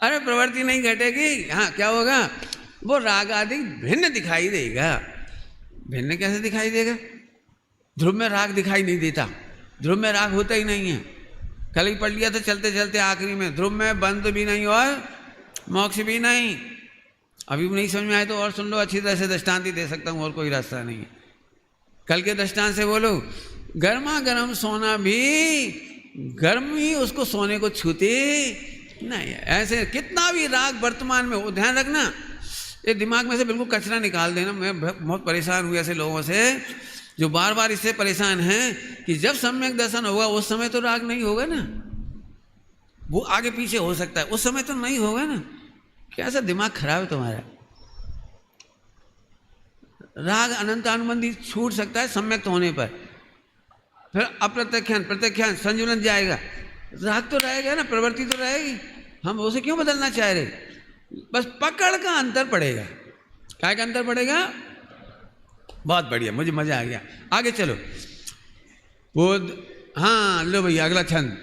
अरे प्रवृत्ति नहीं घटेगी, हाँ क्या होगा? वो राग आदि भिन्न दिखाई देगा। भिन्न कैसे दिखाई देगा? ध्रुव में राग दिखाई नहीं देता, ध्रुव में राग होता ही नहीं है। कल ही पढ़ लिया था चलते चलते आखिरी में, ध्रुव में बंध भी नहीं और मोक्ष भी नहीं। अभी भी नहीं समझ में आए तो और सुन लो, अच्छी तरह से दृष्टांत ही दे सकता हूँ, और कोई रास्ता नहीं है। कल के दृष्टांत से बोलो, गर्मा गर्म सोना भी गर्मी उसको सोने को छूती नहीं है। ऐसे कितना भी राग वर्तमान में हो, ध्यान रखना, ये दिमाग में से बिल्कुल कचरा निकाल देना। मैं बहुत परेशान हुई ऐसे लोगों से जो बार बार इससे परेशान हैं कि जब सम्यक दर्शन होगा उस समय तो राग नहीं होगा ना, वो आगे पीछे हो सकता है, उस समय तो नहीं होगा ना। कैसा दिमाग खराब है तुम्हारा। राग अनंतानुबंधी छूट सकता है सम्यक होने पर, फिर अप्रत्यख्यान, प्रत्यख्यान, संजुलन जाएगा, राग तो रहेगा ना, प्रवृत्ति तो रहेगी। हम उसे क्यों बदलना चाह रहे? बस पकड़ का अंतर पड़ेगा। क्या का अंतर पड़ेगा? बहुत बढ़िया, मुझे मजा आ गया। आगे चलो। हाँ लो भैया अगला छंद।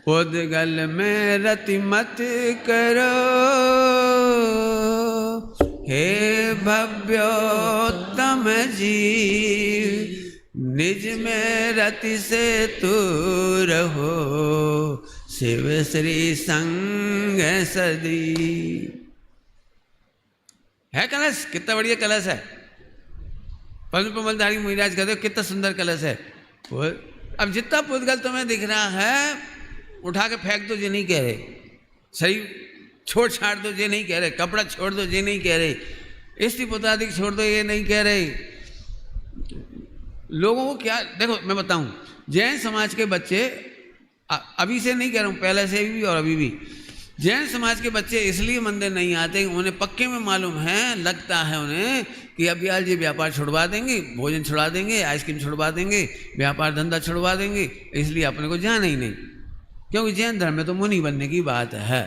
उद्गल में रति मत करो हे भव्योत्तम जीव, निज में रति से तू रहो शिव श्री संग सदी। है कलश, कितना बढ़िया कलश है। पद्मधारी मुनिराज कहते हो कितना सुंदर कलश है। अब जितना पुद्गल तुम्हें दिख रहा है उठा के फेंक दो, ये नहीं कह रहे। सही छोड़ छाड़ दो, ये नहीं कह रहे। कपड़ा छोड़ दो, ये नहीं कह रहे। स्त्री पुत्रादि छोड़ दो, ये नहीं कह रहे। लोगों को क्या, देखो मैं बताऊं, जैन समाज के बच्चे, अभी से नहीं कह रहा हूँ, पहले से भी और अभी भी, जैन समाज के बच्चे इसलिए मंदिर नहीं आते, उन्हें पक्के में मालूम है, लगता है उन्हें कि अब यार ये व्यापार छुड़वा देंगे, भोजन छुड़ा देंगे, आइसक्रीम छुड़वा देंगे, व्यापार धंधा छुड़वा देंगे, इसलिए अपने को जाना ही नहीं, क्योंकि जैन धर्म में तो मुनि बनने की बात है।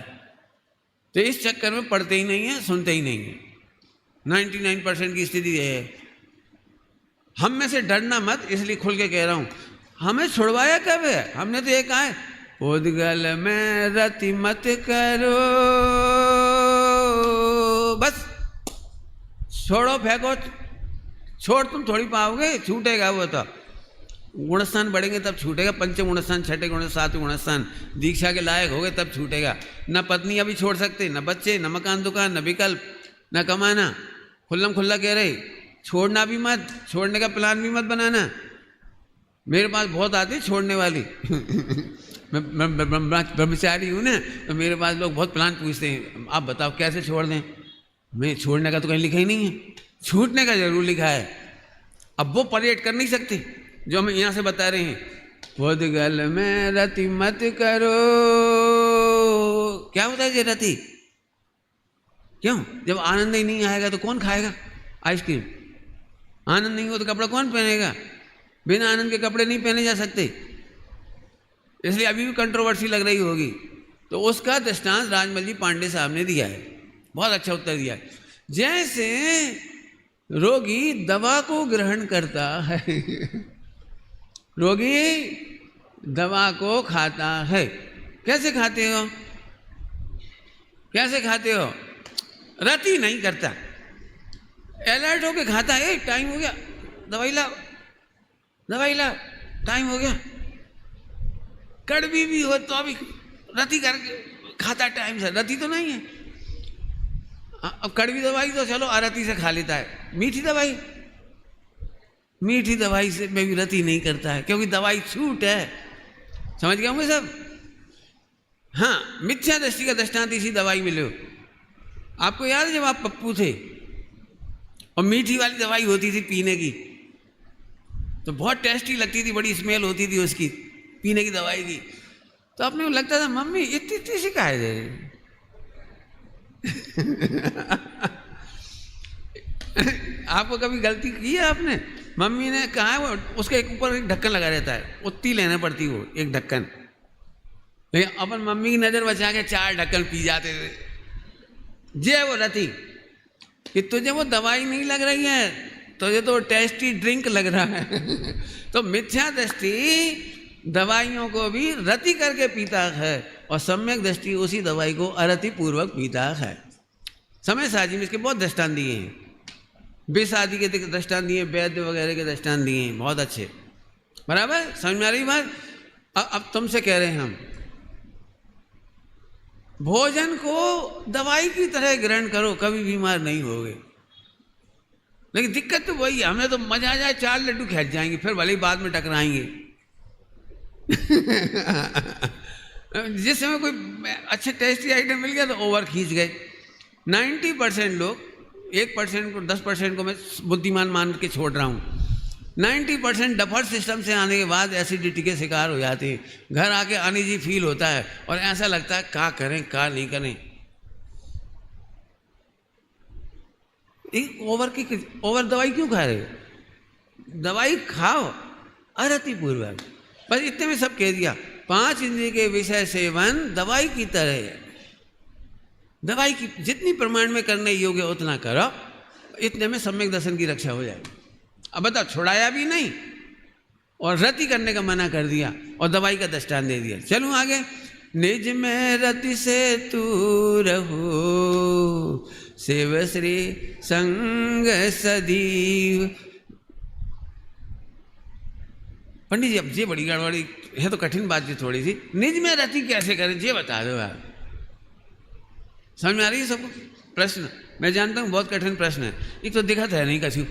तो इस चक्कर में पढ़ते ही नहीं है, सुनते ही नहीं है। 99% की स्थिति है। हम में से डरना मत, इसलिए खुल के कह रहा हूँ। हमें छुड़वाया कब है? हमने तो ये कहा है उद्गल में रति मत करो, बस छोड़ो, फेंको, छोड़ तुम थोड़ी पाओगे, छूटेगा वो तो। गुणस्थान बढ़ेंगे तब छूटेगा, पंचम गुणस्थान, छठे गुण, सातवें गुणस्थान, दीक्षा के लायक हो गए तब छूटेगा। न पत्नी अभी छोड़ सकते, न बच्चे, न मकान दुकान, न विकल्प, न कमाना, खुल्लम खुल्ला कह रहे छोड़ना भी मत, छोड़ने का प्लान भी मत बनाना। मेरे पास बहुत आती छोड़ने वाली मैं ब्रह्मचारी हूँ ना, तो मेरे पास लोग बहुत प्लान पूछते हैं, आप बताओ कैसे छोड़ दें। मैं छोड़ने का तो कहीं लिखा ही नहीं है, छूटने का जरूर लिखा है। अब वो परेड कर नहीं सकते जो हम यहाँ से बता रहे हैं। उद्गल में रति मत करो, क्या होता है ये रति? क्यों? जब आनंद ही नहीं आएगा तो कौन खाएगा आइसक्रीम? आनंद नहीं हो तो कपड़ा कौन पहनेगा? बिना आनंद के कपड़े नहीं पहने जा सकते, इसलिए अभी भी कंट्रोवर्सी लग रही होगी। तो उसका दृष्टांत राजमल जी पांडे साहब ने दिया है, बहुत अच्छा उत्तर दिया है। जैसे रोगी दवा को ग्रहण करता है रोगी दवा को खाता है, कैसे खाते हो? कैसे खाते हो? रति नहीं करता, अलर्ट होके खाता है। टाइम हो गया, दवाई लाओ, दवाई लाओ, टाइम हो गया। कड़वी भी हो तो अभी रति करके खाता टाइम से, रति तो नहीं है। अब कड़वी दवाई तो चलो अरति से खा लेता है, मीठी दवाई, मीठी दवाई से में भी रति नहीं करता है, क्योंकि दवाई छूट है। समझ गए होंगे सब? हाँ, मिथ्या दृष्टि का दृष्टांत इसी दवाई में लो। आपको याद है जब आप पप्पू थे और मीठी वाली दवाई होती थी पीने की, तो बहुत टेस्टी लगती थी, बड़ी स्मेल होती थी उसकी पीने की दवाई की। तो अपने को लगता था मम्मी इतनी इतनी सी काहे दे आपको कभी गलती की है आपने? मम्मी ने कहा है वो उसके एक ऊपर एक ढक्कन लगा रहता है, उतनी लेना पड़ती वो एक ढक्कन, लेकिन अपन मम्मी की नज़र बचा के 4 ढक्कन पी जाते थे। जे वो रति कि तुझे वो दवाई नहीं लग रही है, तुझे तो टेस्टी ड्रिंक लग रहा है। तो मिथ्या दृष्टि दवाइयों को भी रति करके पीता है और सम्यक दृष्टि उसी दवाई को अरति पूर्वक पीता है। समय साजी में इसके बहुत दृष्टांत दिए हैं, बेसादी के दृष्टांत दिए, वैद्य वगैरह के दृष्टांत दिए हैं, बहुत अच्छे। बराबर समझ में आ रही बात? अब तुमसे कह रहे हैं हम, भोजन को दवाई की तरह ग्रहण करो, कभी बीमार नहीं होगे। लेकिन दिक्कत तो वही है, हमें तो मजा आ जाए 4 लड्डू खींच जाएंगे, फिर भले ही बाद में टकराएंगे। जिस समय कोई अच्छे टेस्टी आइटम मिल गया तो ओवर खींच गए। 90% लोग, 1% को 10% को मैं बुद्धिमान मान के छोड़ रहा हूँ, 90% डफर सिस्टम से आने के बाद एसिडिटी के शिकार हो जाते हैं। घर आके अनईजी फील होता है और ऐसा लगता है क्या करें क्या नहीं करें। ओवर दवाई क्यों खा रहे हो? दवाई खाओ अरति पूर्वक। बस इतने में सब कह दिया। 5 इंद्रिय के विषय सेवन दवाई की तरह है। दवाई की जितनी प्रमाण में करने योग्य उतना करो, इतने में सम्यक दर्शन की रक्षा हो जाएगी। अब बताओ, छुड़ाया भी नहीं और रति करने का मना कर दिया और दवाई का दृष्टांत दे दिया। चलूं आगे। निज में रति से तू रहो, शिव श्री संग सदीव। पंडित जी अब ये बड़ी गड़बड़ी है, तो कठिन बात जी थोड़ी सी। निज में रति कैसे करें ये बता दो आप। समझ में आ रही है सबको? प्रश्न मैं जानता हूँ बहुत कठिन प्रश्न है। एक तो दिखत है नहीं कछु,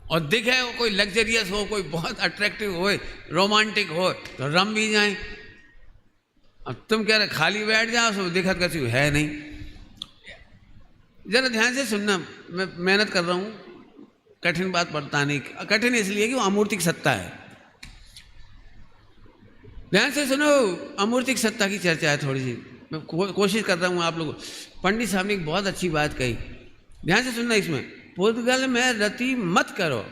और दिखे वो कोई लग्जरियस हो, कोई बहुत अट्रैक्टिव हो, रोमांटिक हो तो रम भी जाए। अब तुम कह रहे खाली बैठ जाओ, सब दिखत कछु है नहीं। जरा ध्यान से सुनना, मैं मेहनत कर रहा हूँ कठिन बात बताने की। कठिन इसलिए कि वो अमूर्तिक सत्ता है। ध्यान से सुनो, अमूर्तिक सत्ता की चर्चा है थोड़ी सी। मैं कोशिश कर रहा हूँ आप लोगों। पंडित साहब ने एक बहुत अच्छी बात कही, ध्यान से सुनना। इसमें पुद्गल में रति मत करो,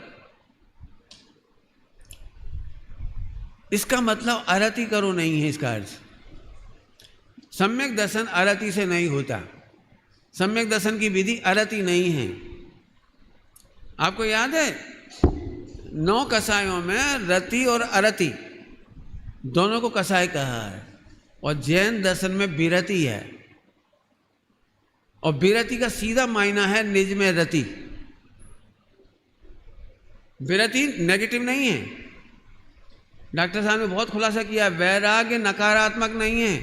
इसका मतलब अरति करो नहीं है। इसका अर्थ सम्यक दर्शन अरति से नहीं होता। सम्यक दर्शन की विधि अरति नहीं है। आपको याद है 9 कसायों में रति और अरति दोनों को कसाय कहा है। और जैन दर्शन में विरति है, और विरति का सीधा मायना है निज में रति। विरति नेगेटिव नहीं है। डॉक्टर साहब ने बहुत खुलासा किया, वैराग्य नकारात्मक नहीं है,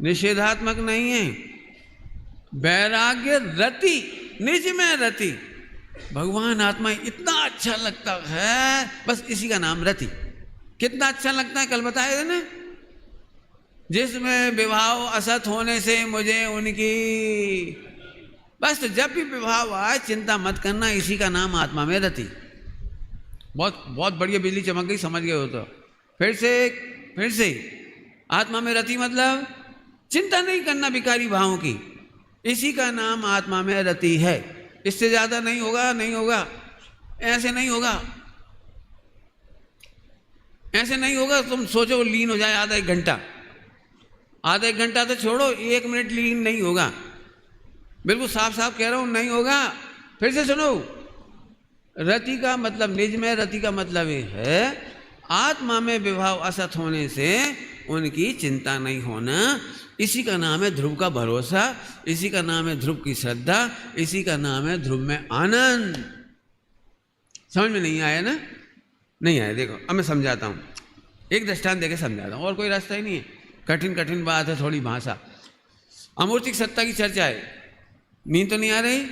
निषेधात्मक नहीं है। वैराग्य रति, निज में रति। भगवान आत्मा इतना अच्छा लगता है, बस इसी का नाम रति। कितना अच्छा लगता है कल बताया था ना, जिसमें विभाव असत होने से मुझे उनकी, बस जब भी विभाव आए चिंता मत करना, इसी का नाम आत्मा में रति। बहुत बहुत बढ़िया बिजली चमक गई, समझ गए हो तो। फिर से आत्मा में रति मतलब चिंता नहीं करना विकारी भावों की, इसी का नाम आत्मा में रति है। इससे ज्यादा नहीं होगा, नहीं होगा, ऐसे नहीं होगा, ऐसे नहीं होगा। तुम सोचो लीन हो जाए आधा एक घंटा, आधा एक घंटा तो छोड़ो, 1 मिनट लीन नहीं होगा। बिल्कुल साफ साफ कह रहा हूं, नहीं होगा। फिर से सुनो, रति का मतलब निज में, रति का मतलब ये है आत्मा में विभाव असत होने से उनकी चिंता नहीं होना, इसी का नाम है ध्रुव का भरोसा, इसी का नाम है ध्रुव की श्रद्धा, इसी का नाम है ध्रुव में आनंद। समझ में नहीं आया ना? नहीं आया। देखो अब मैं समझाता हूँ, एक दृष्टांत देके समझाता हूँ, और कोई रास्ता ही नहीं है। कठिन कठिन बात है, थोड़ी भाषा। अमूर्तिक सत्ता की चर्चा है, नींद तो नहीं आ रही?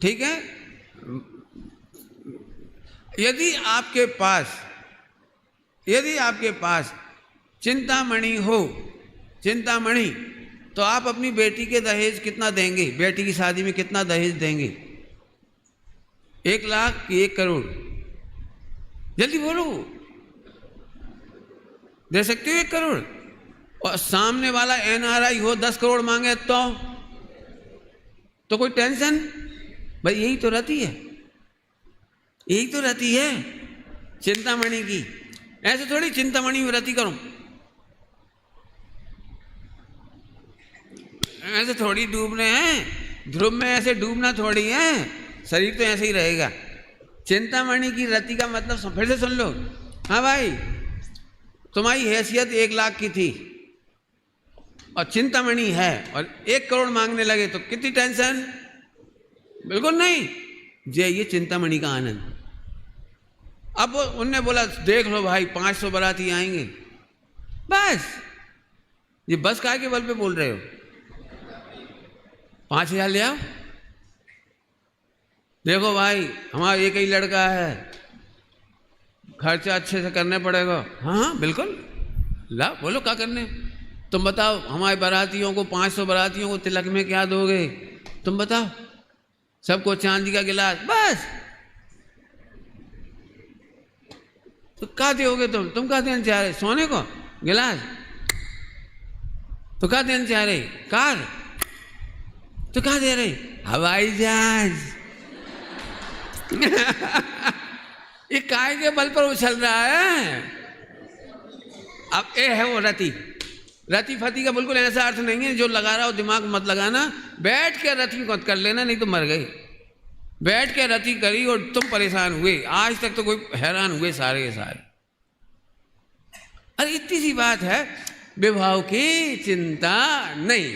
ठीक है। यदि आपके पास चिंतामणि हो, चिंतामणि, तो आप अपनी बेटी के दहेज कितना देंगे? बेटी की शादी में कितना दहेज देंगे? 1 लाख कि 1 करोड़? जल्दी बोलो। दे सकते हो 1 करोड़? और सामने वाला NRI हो 10 करोड़ मांगे तो कोई टेंशन? भाई यही तो रति है, यही तो रति है चिंतामणि की। ऐसे थोड़ी चिंतामणि में रति करूं, ऐसे थोड़ी डूबने हैं ध्रुव में, ऐसे डूबना थोड़ी है। शरीर तो ऐसे ही रहेगा। चिंतामणि की रति का मतलब फिर से सुन लो। हाँ भाई, तुम्हारी हैसियत 1 लाख की थी और चिंतामणि है और 1 करोड़ मांगने लगे तो कितनी टेंशन? बिल्कुल नहीं। ये चिंतामणि का आनंद। अब उनने बोला देख लो भाई 500 बाराती आएंगे, बस। ये बस काहे के बल पे बोल रहे हो? 5000 ले आओ। देखो भाई हमारा एक ही लड़का है, खर्चा अच्छे से करने पड़ेगा। हाँ बिल्कुल, ला बोलो क्या करने। तुम बताओ हमारे बारातियों को, 500 बारातियों को तिलक में क्या दोगे? तुम बताओ। सबको चांदी का गिलास, बस। तो क्या दोगे तुम क्या देना चाह रहे? सोने को गिलास? तो क्या देना चाह रहे? कार? तो क्या दे रहे? हवाई जहाज। ये काय के बल पर उछल रहा है। अब ये है वो रति। रति फति का बिल्कुल ऐसा अर्थ नहीं है जो लगा रहा हो दिमाग मत लगाना। बैठ के रति मत कर लेना, नहीं तो मर गए। बैठ के रति करी और तुम परेशान हुए। आज तक तो कोई हैरान हुए सारे के सारे। अरे इतनी सी बात है, विभाव की चिंता नहीं।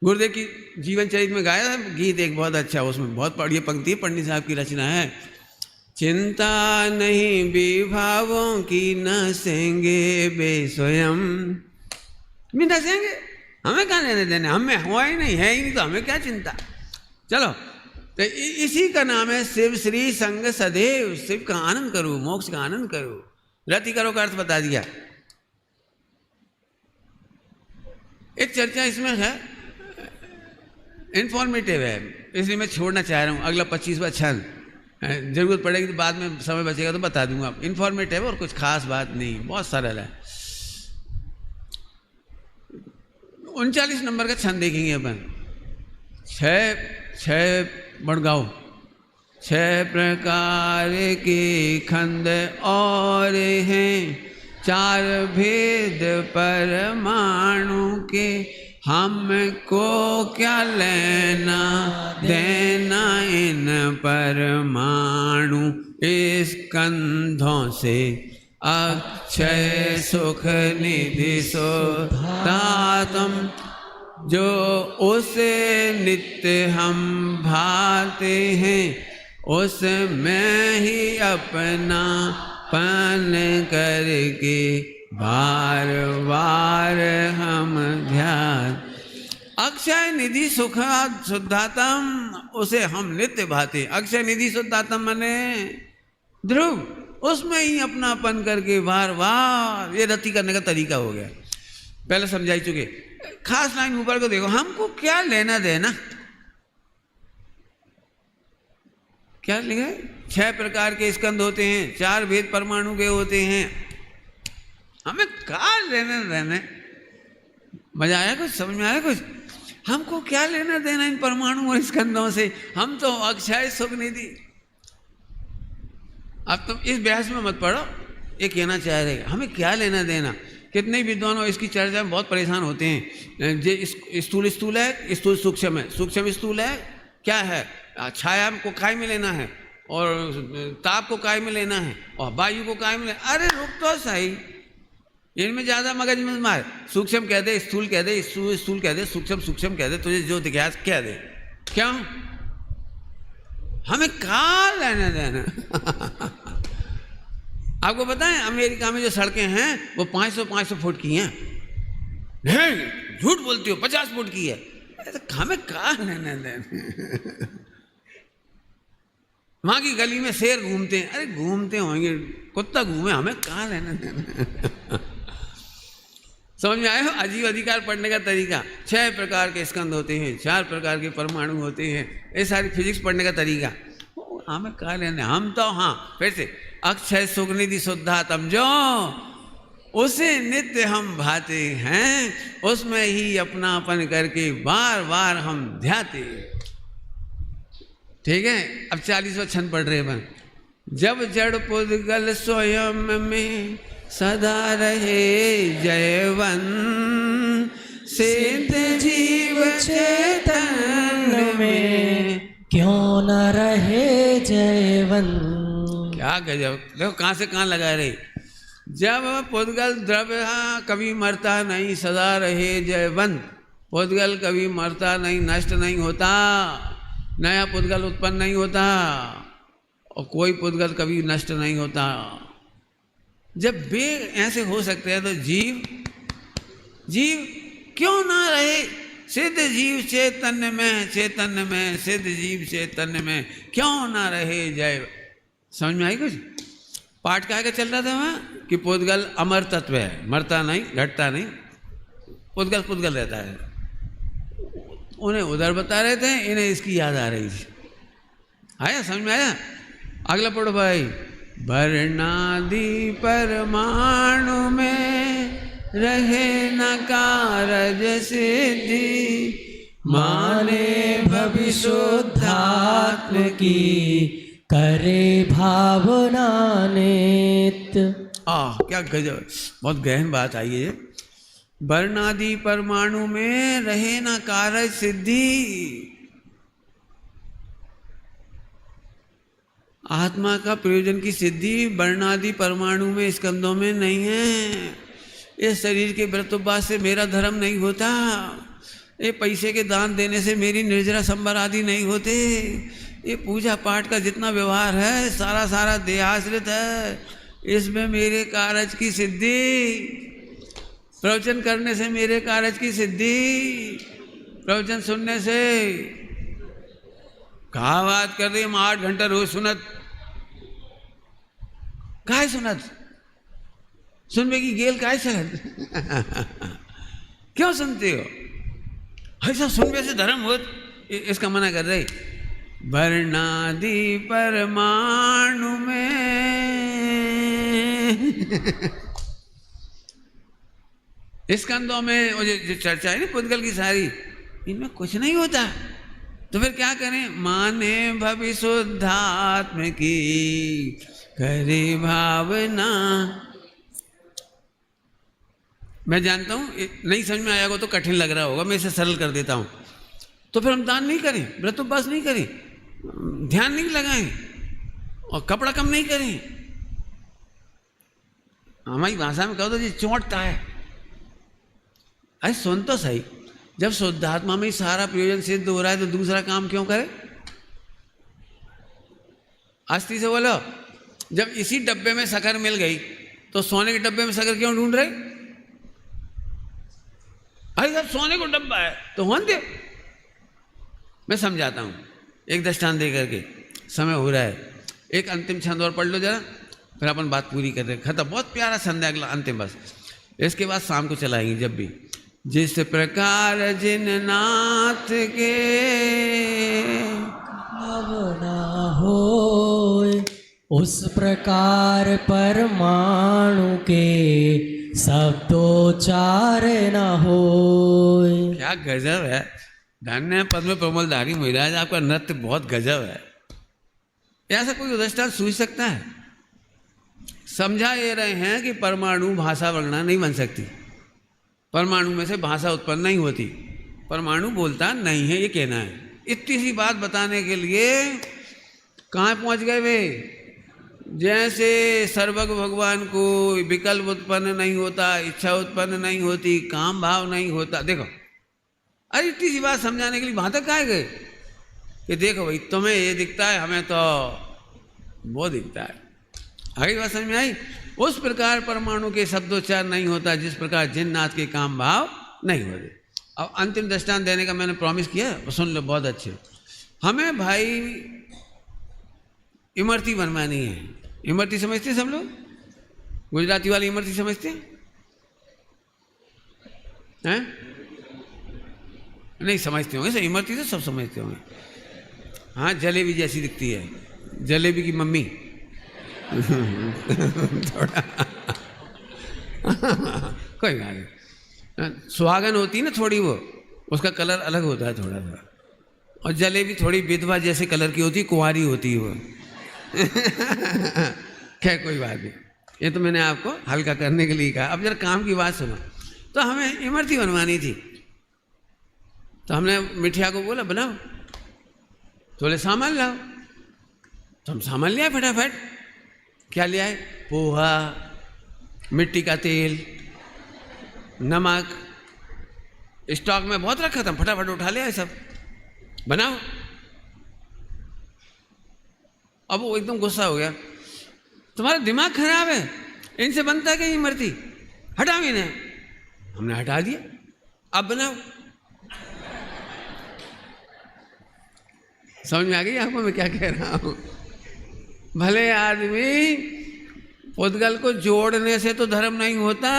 गुरुदेव की जीवन चरित्र में गाया है गीत एक बहुत अच्छा, उसमें बहुत बढ़िया पंक्ति है, पंडित साहब की रचना है। चिंता नहीं विभावों की, नसेंगे बे स्वयं। भी नसेंगे, हमें क्या लेने देने, हमें हुआ ही नहीं, है ही नहीं तो हमें क्या चिंता। चलो, तो इसी का नाम है शिव श्री संग सदैव। शिव का आनंद करो, मोक्ष का आनंद करो। रति करो का अर्थ बता दिया। एक चर्चा इसमें है, इंफॉर्मेटिव है, इसलिए मैं छोड़ना चाह रहा हूँ। अगला 25वां छंद, जरूरत पड़ेगी तो बाद में समय बचेगा तो बता दूंगा। इंफॉर्मेटिव है और कुछ खास बात नहीं, बहुत सरल है। 39 नंबर का छंद देखेंगे अपन। 6 बड़गांव। 6 प्रकार के खंड और हैं, 4 भेद परमाणु के, हमको क्या लेना देना इन परमाणु। इस कंधों से अक्षय सुख निधि सुधातम, जो उसे नित्य हम भाते हैं, उसमें ही अपना पन करके बार बार हम ध्यान। अक्षय निधि सुख शुद्धातम, उसे हम नित्य भाते। अक्षय निधि शुद्धातम माने ध्रुव, उसमें ही अपनापन करके बार बार। ये रति करने का तरीका हो गया, पहले समझाई चुके। खास लाइन ऊपर को देखो, हमको क्या लेना देना। क्या लिखा है? 6 प्रकार के स्कंद होते हैं, 4 भेद परमाणु के होते हैं, हमें क्या लेना देना। मजा आया कुछ? समझ में आया कुछ? हमको क्या लेना देना इन परमाणु और स्कंदों से? हम तो अक्षय सुख निधि। अब तुम इस बहस में मत पड़ो, ये कहना चाह रहे हमें क्या लेना देना। कितने विद्वानों इसकी चर्चा में बहुत परेशान होते हैं। जे स्थूल स्थूल है, स्थूल सूक्ष्म है, सूक्ष्म स्थूल है, क्या है? छाया को काय में लेना है, और ताप को काय में लेना है, और वायु को काय में लेना। अरे रुक तो सही, इनमें ज़्यादा मगज में मार। सूक्ष्म कह दे, स्थूल कह दे, स्थूल कह दे, सूक्ष्म सूक्ष्म कह दे, तुझे जो दिखाया कह दे। क्यों? हमें क्या लेना देना। आपको पता है अमेरिका में जो सड़कें हैं वो 500 फुट की हैं। नहीं, झूठ बोलती हो, 50 फुट की है। तो हमें क्या लेना देना। वहां की गली में शेर घूमते हैं, अरे घूमते होंगे, कुत्ता घूमे, हमें क्या लेना देना। समझ में आए हो? अजीब अधिकार पढ़ने का तरीका। 6 प्रकार के स्कंद होते हैं, 4 प्रकार के परमाणु होते हैं, ये सारी फिजिक्स पढ़ने का तरीका। हमें क्या लेना। हम तो हाँ फिर से अक्षय सुख निधि शुद्धातम, जो उसे नित्य हम भाते हैं, उसमें ही अपनापन करके बार बार हम ध्याते। ठीक है, अब 40वां छंद पढ़ रहे बन। जब जड़ पुद्गल स्वयं में सदा रहे जयवन, सिद्ध जीव चेतन में क्यों न रहे जयवन। क्या गजब, देखो कहाँ से कहाँ लगा रहे। जब पुद्गल द्रव्य कभी मरता नहीं, सदा रहे जयवंत। पुद्गल कभी मरता नहीं, नष्ट नहीं होता, नया पुद्गल उत्पन्न नहीं होता, और कोई पुद्गल कभी नष्ट नहीं होता। जब वे ऐसे हो सकते हैं तो जीव क्यों ना रहे। सिद्ध जीव चैतन्य में, चैतन्य में सिद्ध जीव चैतन्य में क्यों ना रहे जय। समझ में आई कुछ? पाठ का चल रहा था वहाँ कि पुद्गल अमर तत्व है, मरता नहीं, घटता नहीं, पुद्गल पुद्गल रहता है। उन्हें उधर बता रहे थे, इन्हें इसकी याद आ रही थी। आया समझ में आया? अगला पढ़ो भाई। वर्णादि परमाणु में रहे न कारज सिद्धि, माने भविशुद्धात्म की करे भावना नित्य। क्या गजब, बहुत गहन बात आई है। वर्णादि परमाणु में रहे न कारज सिद्धि। आत्मा का प्रयोजन की सिद्धि वर्णादि परमाणु में, स्कंदों में नहीं है। इस शरीर के व्रतोपवास से मेरा धर्म नहीं होता, ये पैसे के दान देने से मेरी निर्जरा संबर आदि नहीं होते, ये पूजा पाठ का जितना व्यवहार है सारा देहाश्रित है, इसमें मेरे कारज की सिद्धि। प्रवचन करने से मेरे कारज की सिद्धि, प्रवचन सुनने से। कहा बात कर रही हम 8 घंटा रोज सुनत, काय सुनत, सुनने की गेल काय चलत। क्यों सुनते हो? ऐसा सुनने से धर्म हो, इसका मना कर रहे। वर्णादि परमाणु में स्कंदों में वो जो चर्चा है ना पुद्गल की सारी, इनमें कुछ नहीं होता। तो फिर क्या करें? माने भविशुद्धात्म की करे भावना। मैं जानता हूँ नहीं समझ में आएगा तो कठिन लग रहा होगा, मैं इसे सरल कर देता हूँ। तो फिर हम दान नहीं करें, व्रतोपवास नहीं करें, ध्यान नहीं लगाएं, और कपड़ा कम नहीं करें, हमारी भाषा में कहो तो जी चोंटता है। अरे सुन तो सही, जब शुद्धात्मा में ही सारा प्रयोजन सिद्ध हो रहा है तो दूसरा काम क्यों करे? आस्ती से बोलो, जब इसी डब्बे में शक्कर मिल गई तो सोने के डब्बे में शक्कर क्यों ढूंढ रहे? अरे जब सोने को डब्बा है तो होने दे। मैं समझाता हूं एक दृष्टांत दे करके, समय हो रहा है। एक अंतिम छंद और पढ़ लो जरा, फिर अपन बात पूरी कर रहे हैं। खत्म, बहुत प्यारा छंद है अगला अंतिम, बस इसके बाद शाम को चलाएंगे जब भी। जिस प्रकार जिन नाथ के भावना होय, उस प्रकार परमाणु के शब्दोच्चार न होय। क्या गजब है, धन्य पद्म प्रमलधारी महाराज, आपका नृत्य बहुत गजब है। ऐसा कोई दृष्टांत सूझ सकता है? समझा ये रहे हैं कि परमाणु भाषा वगैरह नहीं बन सकती, परमाणु में से भाषा उत्पन्न नहीं होती, परमाणु बोलता नहीं है, ये कहना है। इतनी सी बात बताने के लिए कहाँ पहुँच गए वे? जैसे सर्वज्ञ भगवान को विकल्प उत्पन्न नहीं होता, इच्छा उत्पन्न नहीं होती, काम भाव नहीं होता। देखो, अरे इतनी सी बात समझाने के लिए वहाँ तक कहाँ गए कि देखो भाई तुम्हें ये दिखता है, हमें तो वो दिखता है। आगे बात समझ में आई? उस प्रकार परमाणु के शब्दोच्चार नहीं होता जिस प्रकार जिन्नाथ के काम भाव नहीं होते। अब अंतिम दृष्टांत देने का मैंने प्रॉमिस किया, सुन लो बहुत अच्छे। हमें भाई इमरती बनवानी है। इमरती समझते हैं सब लोग? गुजराती वाली इमरती समझते हैं? नहीं समझते होंगे, इमरती तो सब समझते होंगे। हाँ, जलेबी जैसी दिखती है, जलेबी की मम्मी थोड़ा कोई बात नहीं। सुहागन होती है ना थोड़ी, वो उसका कलर अलग होता है थोड़ा सा, और जलेबी थोड़ी विधवा जैसे कलर की होती है, कुंवारी होती है वो क्या, कोई बात नहीं, ये तो मैंने आपको हल्का करने के लिए कहा। अब जरा काम की बात सुनो। तो हमें इमरती बनवानी थी, तो हमने मिठिया को बोला बनाओ, तो बोले सामान लाओ। तो हम सामान लिया फटाफट। क्या लिया है? पोहा, मिट्टी का तेल, नमक, स्टॉक में बहुत रखा था, फटाफट उठा लिया है सब, बनाओ। अब वो एकदम गुस्सा हो गया, तुम्हारा दिमाग खराब है, इनसे बनता है कहीं इमरती, हटाओ इन्हें। हमने हटा दिया, अब बनाओ। समझ में आ गई आपको मैं क्या कह रहा हूं? भले आदमी पुद्गल को जोड़ने से तो धर्म नहीं होता,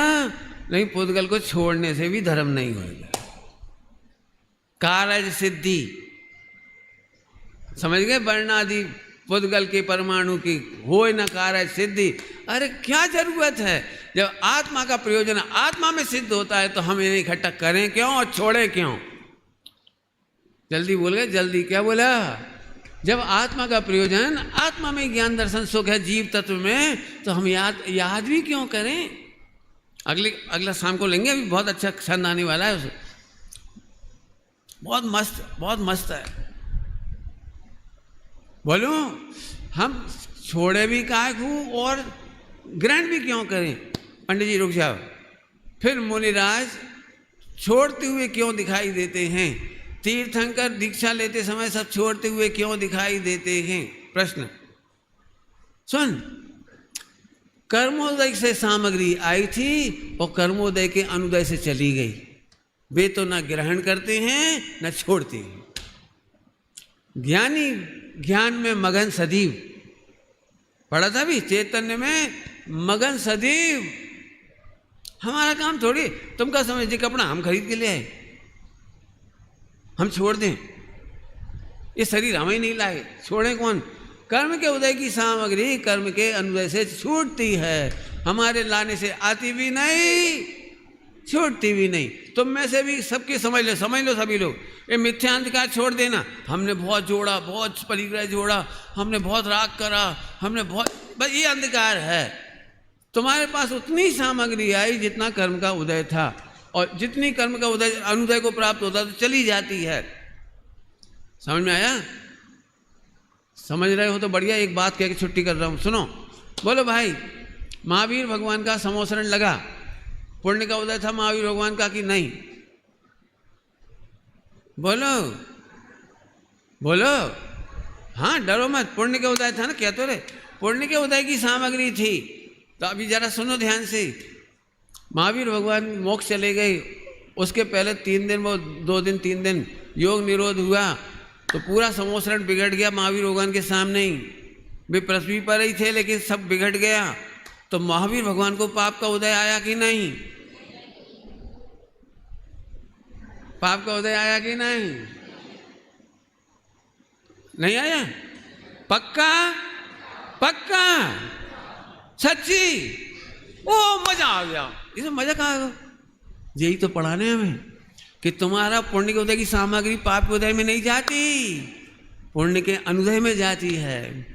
नहीं पुद्गल को छोड़ने से भी धर्म नहीं होता। कारज सिद्धि, समझ गए? वर्णादि पुद्गल के परमाणु की होय न कारज सिद्धि। अरे क्या जरूरत है? जब आत्मा का प्रयोजन आत्मा में सिद्ध होता है तो हम इन्हें इकट्ठा करें क्यों और छोड़ें क्यों? जल्दी बोल गए, जल्दी क्या बोला? जब आत्मा का प्रयोजन आत्मा में ज्ञान दर्शन सुख है जीव तत्व में, तो हम याद भी क्यों करें? अगला शाम को लेंगे, अभी बहुत अच्छा छंद आने वाला है, उसे बहुत मस्त है। बोलो, हम छोड़े भी काहे खूब और ग्रहण भी क्यों करें? पंडित जी रुक जाओ। फिर मुनिराज छोड़ते हुए क्यों दिखाई देते हैं? तीर्थंकर दीक्षा लेते समय सब छोड़ते हुए क्यों दिखाई देते हैं? प्रश्न सुन। कर्मोदय से सामग्री आई थी और कर्मोदय के अनुदय से चली गई। वे तो न ग्रहण करते हैं न छोड़ते हैं। ज्ञानी ज्ञान में मगन सदैव, पढ़ा था भी चैतन्य में मगन सदैव। हमारा काम थोड़ी, तुम क्या समझते कपड़ा हम खरीद के ले आए हम छोड़ दें? ये शरीर हमें नहीं लाए, छोड़ें कौन? कर्म के उदय की सामग्री कर्म के अनुदय से छूटती है, हमारे लाने से आती भी नहीं, छूटती भी नहीं। तुम में से भी सबके समझ लो सभी लोग, ये मिथ्यांधकार छोड़ देना। हमने बहुत जोड़ा, बहुत परिग्रह जोड़ा, हमने बहुत राग करा, हमने बहुत, बस ये अंधकार है। तुम्हारे पास उतनी सामग्री आई जितना कर्म का उदय था, और जितनी कर्म का उदय अनुदय को प्राप्त होता तो चली जाती है। समझ में आया? समझ रहे हो तो बढ़िया। एक बात कह के छुट्टी कर रहा हूं, सुनो। बोलो भाई, महावीर भगवान का समोसरण लगा, पुण्य का उदय था महावीर भगवान का कि नहीं? बोलो बोलो। हाँ, डरो मत, पुण्य के उदय था ना, क्या तो रे, पुण्य के उदय की सामग्री थी। तो अभी जरा सुनो ध्यान से। महावीर भगवान मोक्ष चले गए, उसके पहले 3 दिन, वो 2 दिन 3 दिन योग निरोध हुआ, तो पूरा समोसरण बिगड़ गया महावीर भगवान के सामने ही। वे पृथ्वी पर ही थे लेकिन सब बिगड़ गया। तो महावीर भगवान को पाप का उदय आया कि नहीं? पाप का उदय आया कि नहीं? नहीं आया? पक्का? पक्का? सच्ची? ओ मजा आ गया। इसमें मजा कहाँ आ गया? यही तो पढ़ाने हमें कि तुम्हारा पुण्य के उदय की सामग्री पाप के उदय में नहीं जाती, पुण्य के अनुदय में जाती है।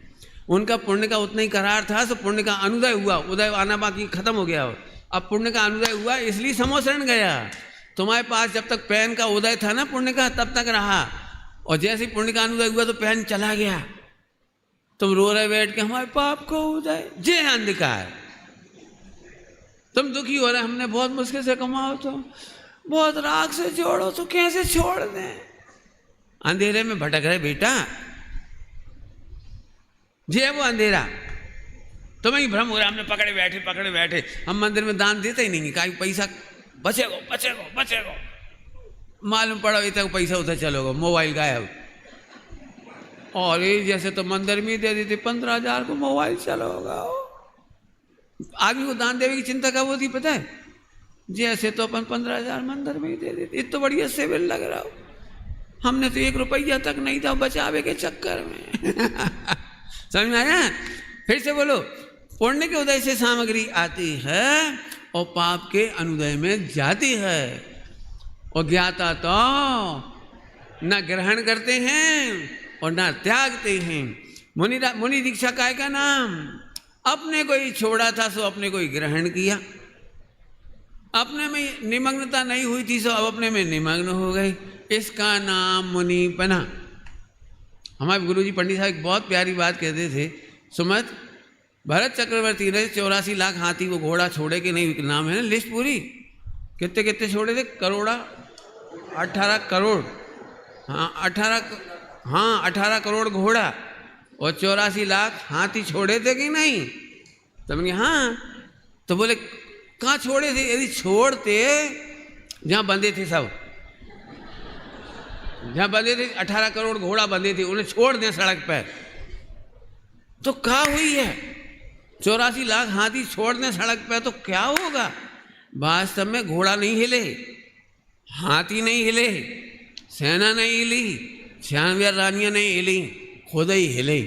उनका पुण्य का उतना ही करार था, तो पुण्य का अनुदय हुआ, उदय आना बाकी खत्म हो गया। अब पुण्य का अनुदय हुआ इसलिए समोसरण गया। तुम्हारे पास जब तक पैन का उदय था ना पुण्य का, तब तक रहा, और जैसे ही पुण्य का अनुदय हुआ तो पैन चला गया। तुम रो रहे बैठ के हमारे पाप को उदय, जे अंधकार। तुम दुखी हो रहे, हमने बहुत मुश्किल से कमाओ, तो बहुत राग से जोड़ो, तो कैसे छोड़ दें? अंधेरे में भटक रहे बेटा, जे वो अंधेरा। तुम्हें ही भ्रम हो रहा, हमने पकड़े बैठे। हम मंदिर में दान देते ही नहीं, कहीं पैसा बचेगो। मालूम पड़ा इतना पैसा उधर चलोगे, मोबाइल गायब। और ये जैसे तो मंदिर में दे देते 15,000 को मोबाइल चलोगा। आदमी को दान देने की चिंता कब होती पता है? जैसे तो अपन 15,000 मंदिर में ही दे देते, इतना बढ़िया सिविल लग रहा हो। हमने तो 1 रुपया तक नहीं था बचावे के चक्कर में। समझ में आया? फिर से बोलो। पुण्य के उदय से सामग्री आती है और पाप के अनुदय में जाती है। और ज्ञाता तो न ग्रहण करते हैं और न त्यागते हैं। मुनि दीक्षा काय का नाम? अपने को ही छोड़ा था सो अपने को ही ग्रहण किया। अपने में निमग्नता नहीं हुई थी सो अब अपने में निमग्न हो गए। इसका नाम मुनिपना। हमारे गुरुजी पंडित साहब एक बहुत प्यारी बात कहते थे, सुमत, भरत चक्रवर्ती ने 84 लाख हाथी वो घोड़ा छोड़े कि नहीं? नाम है ना लिस्ट पूरी, कितने छोड़े थे? 18 करोड़। हाँ 18 करोड़ घोड़ा और 84 लाख हाथी छोड़े थे कि नहीं? तब बोले हाँ। तो बोले कहाँ छोड़े थे? यदि छोड़ते जहाँ बंधे थे, सब जहाँ बंधे थे 18 करोड़ घोड़ा बंधे थे, उन्हें छोड़ दें सड़क पर, तो क्या हुई है? 84 लाख हाथी छोड़ दें सड़क पर तो क्या होगा? वास्तव में घोड़ा नहीं हिले, हाथी नहीं हिले, सेना नहीं हिली, 96 रानियां नहीं हिली, खुद ही हिले।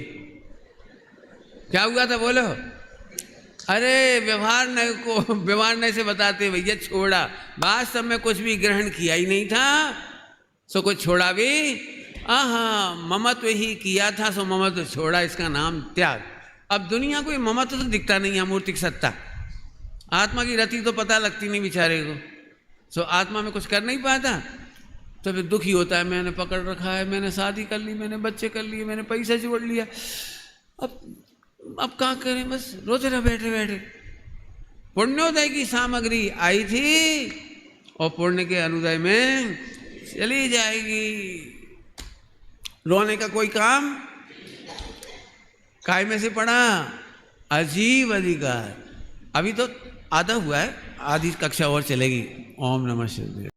क्या हुआ था बोलो? अरे व्यवहार नहीं से बताते भैया छोड़ा, वास्तव में कुछ भी ग्रहण किया ही नहीं था, सो कुछ छोड़ा भी ममत्व ही किया था, सो ममत्व छोड़ा। इसका नाम त्याग। अब दुनिया को ममत्व तो दिखता नहीं है, मूर्तिक सत्ता। आत्मा की रति तो पता लगती नहीं बेचारे को, सो आत्मा में कुछ कर नहीं पाता, तो फिर दुखी होता है। मैंने पकड़ रखा है, मैंने शादी कर ली, मैंने बच्चे कर लिए, मैंने पैसा जोड़ लिया, अब क्या करें? बस रोते रहे बैठे। पुण्योदय की सामग्री आई थी और पुण्य के अनुदय में चली जाएगी। रोने का कोई काम? काय में से पढ़ा? अजीब अधिकार। अभी तो आधा हुआ है, आधी कक्षा और चलेगी। ओम नमः शिवाय।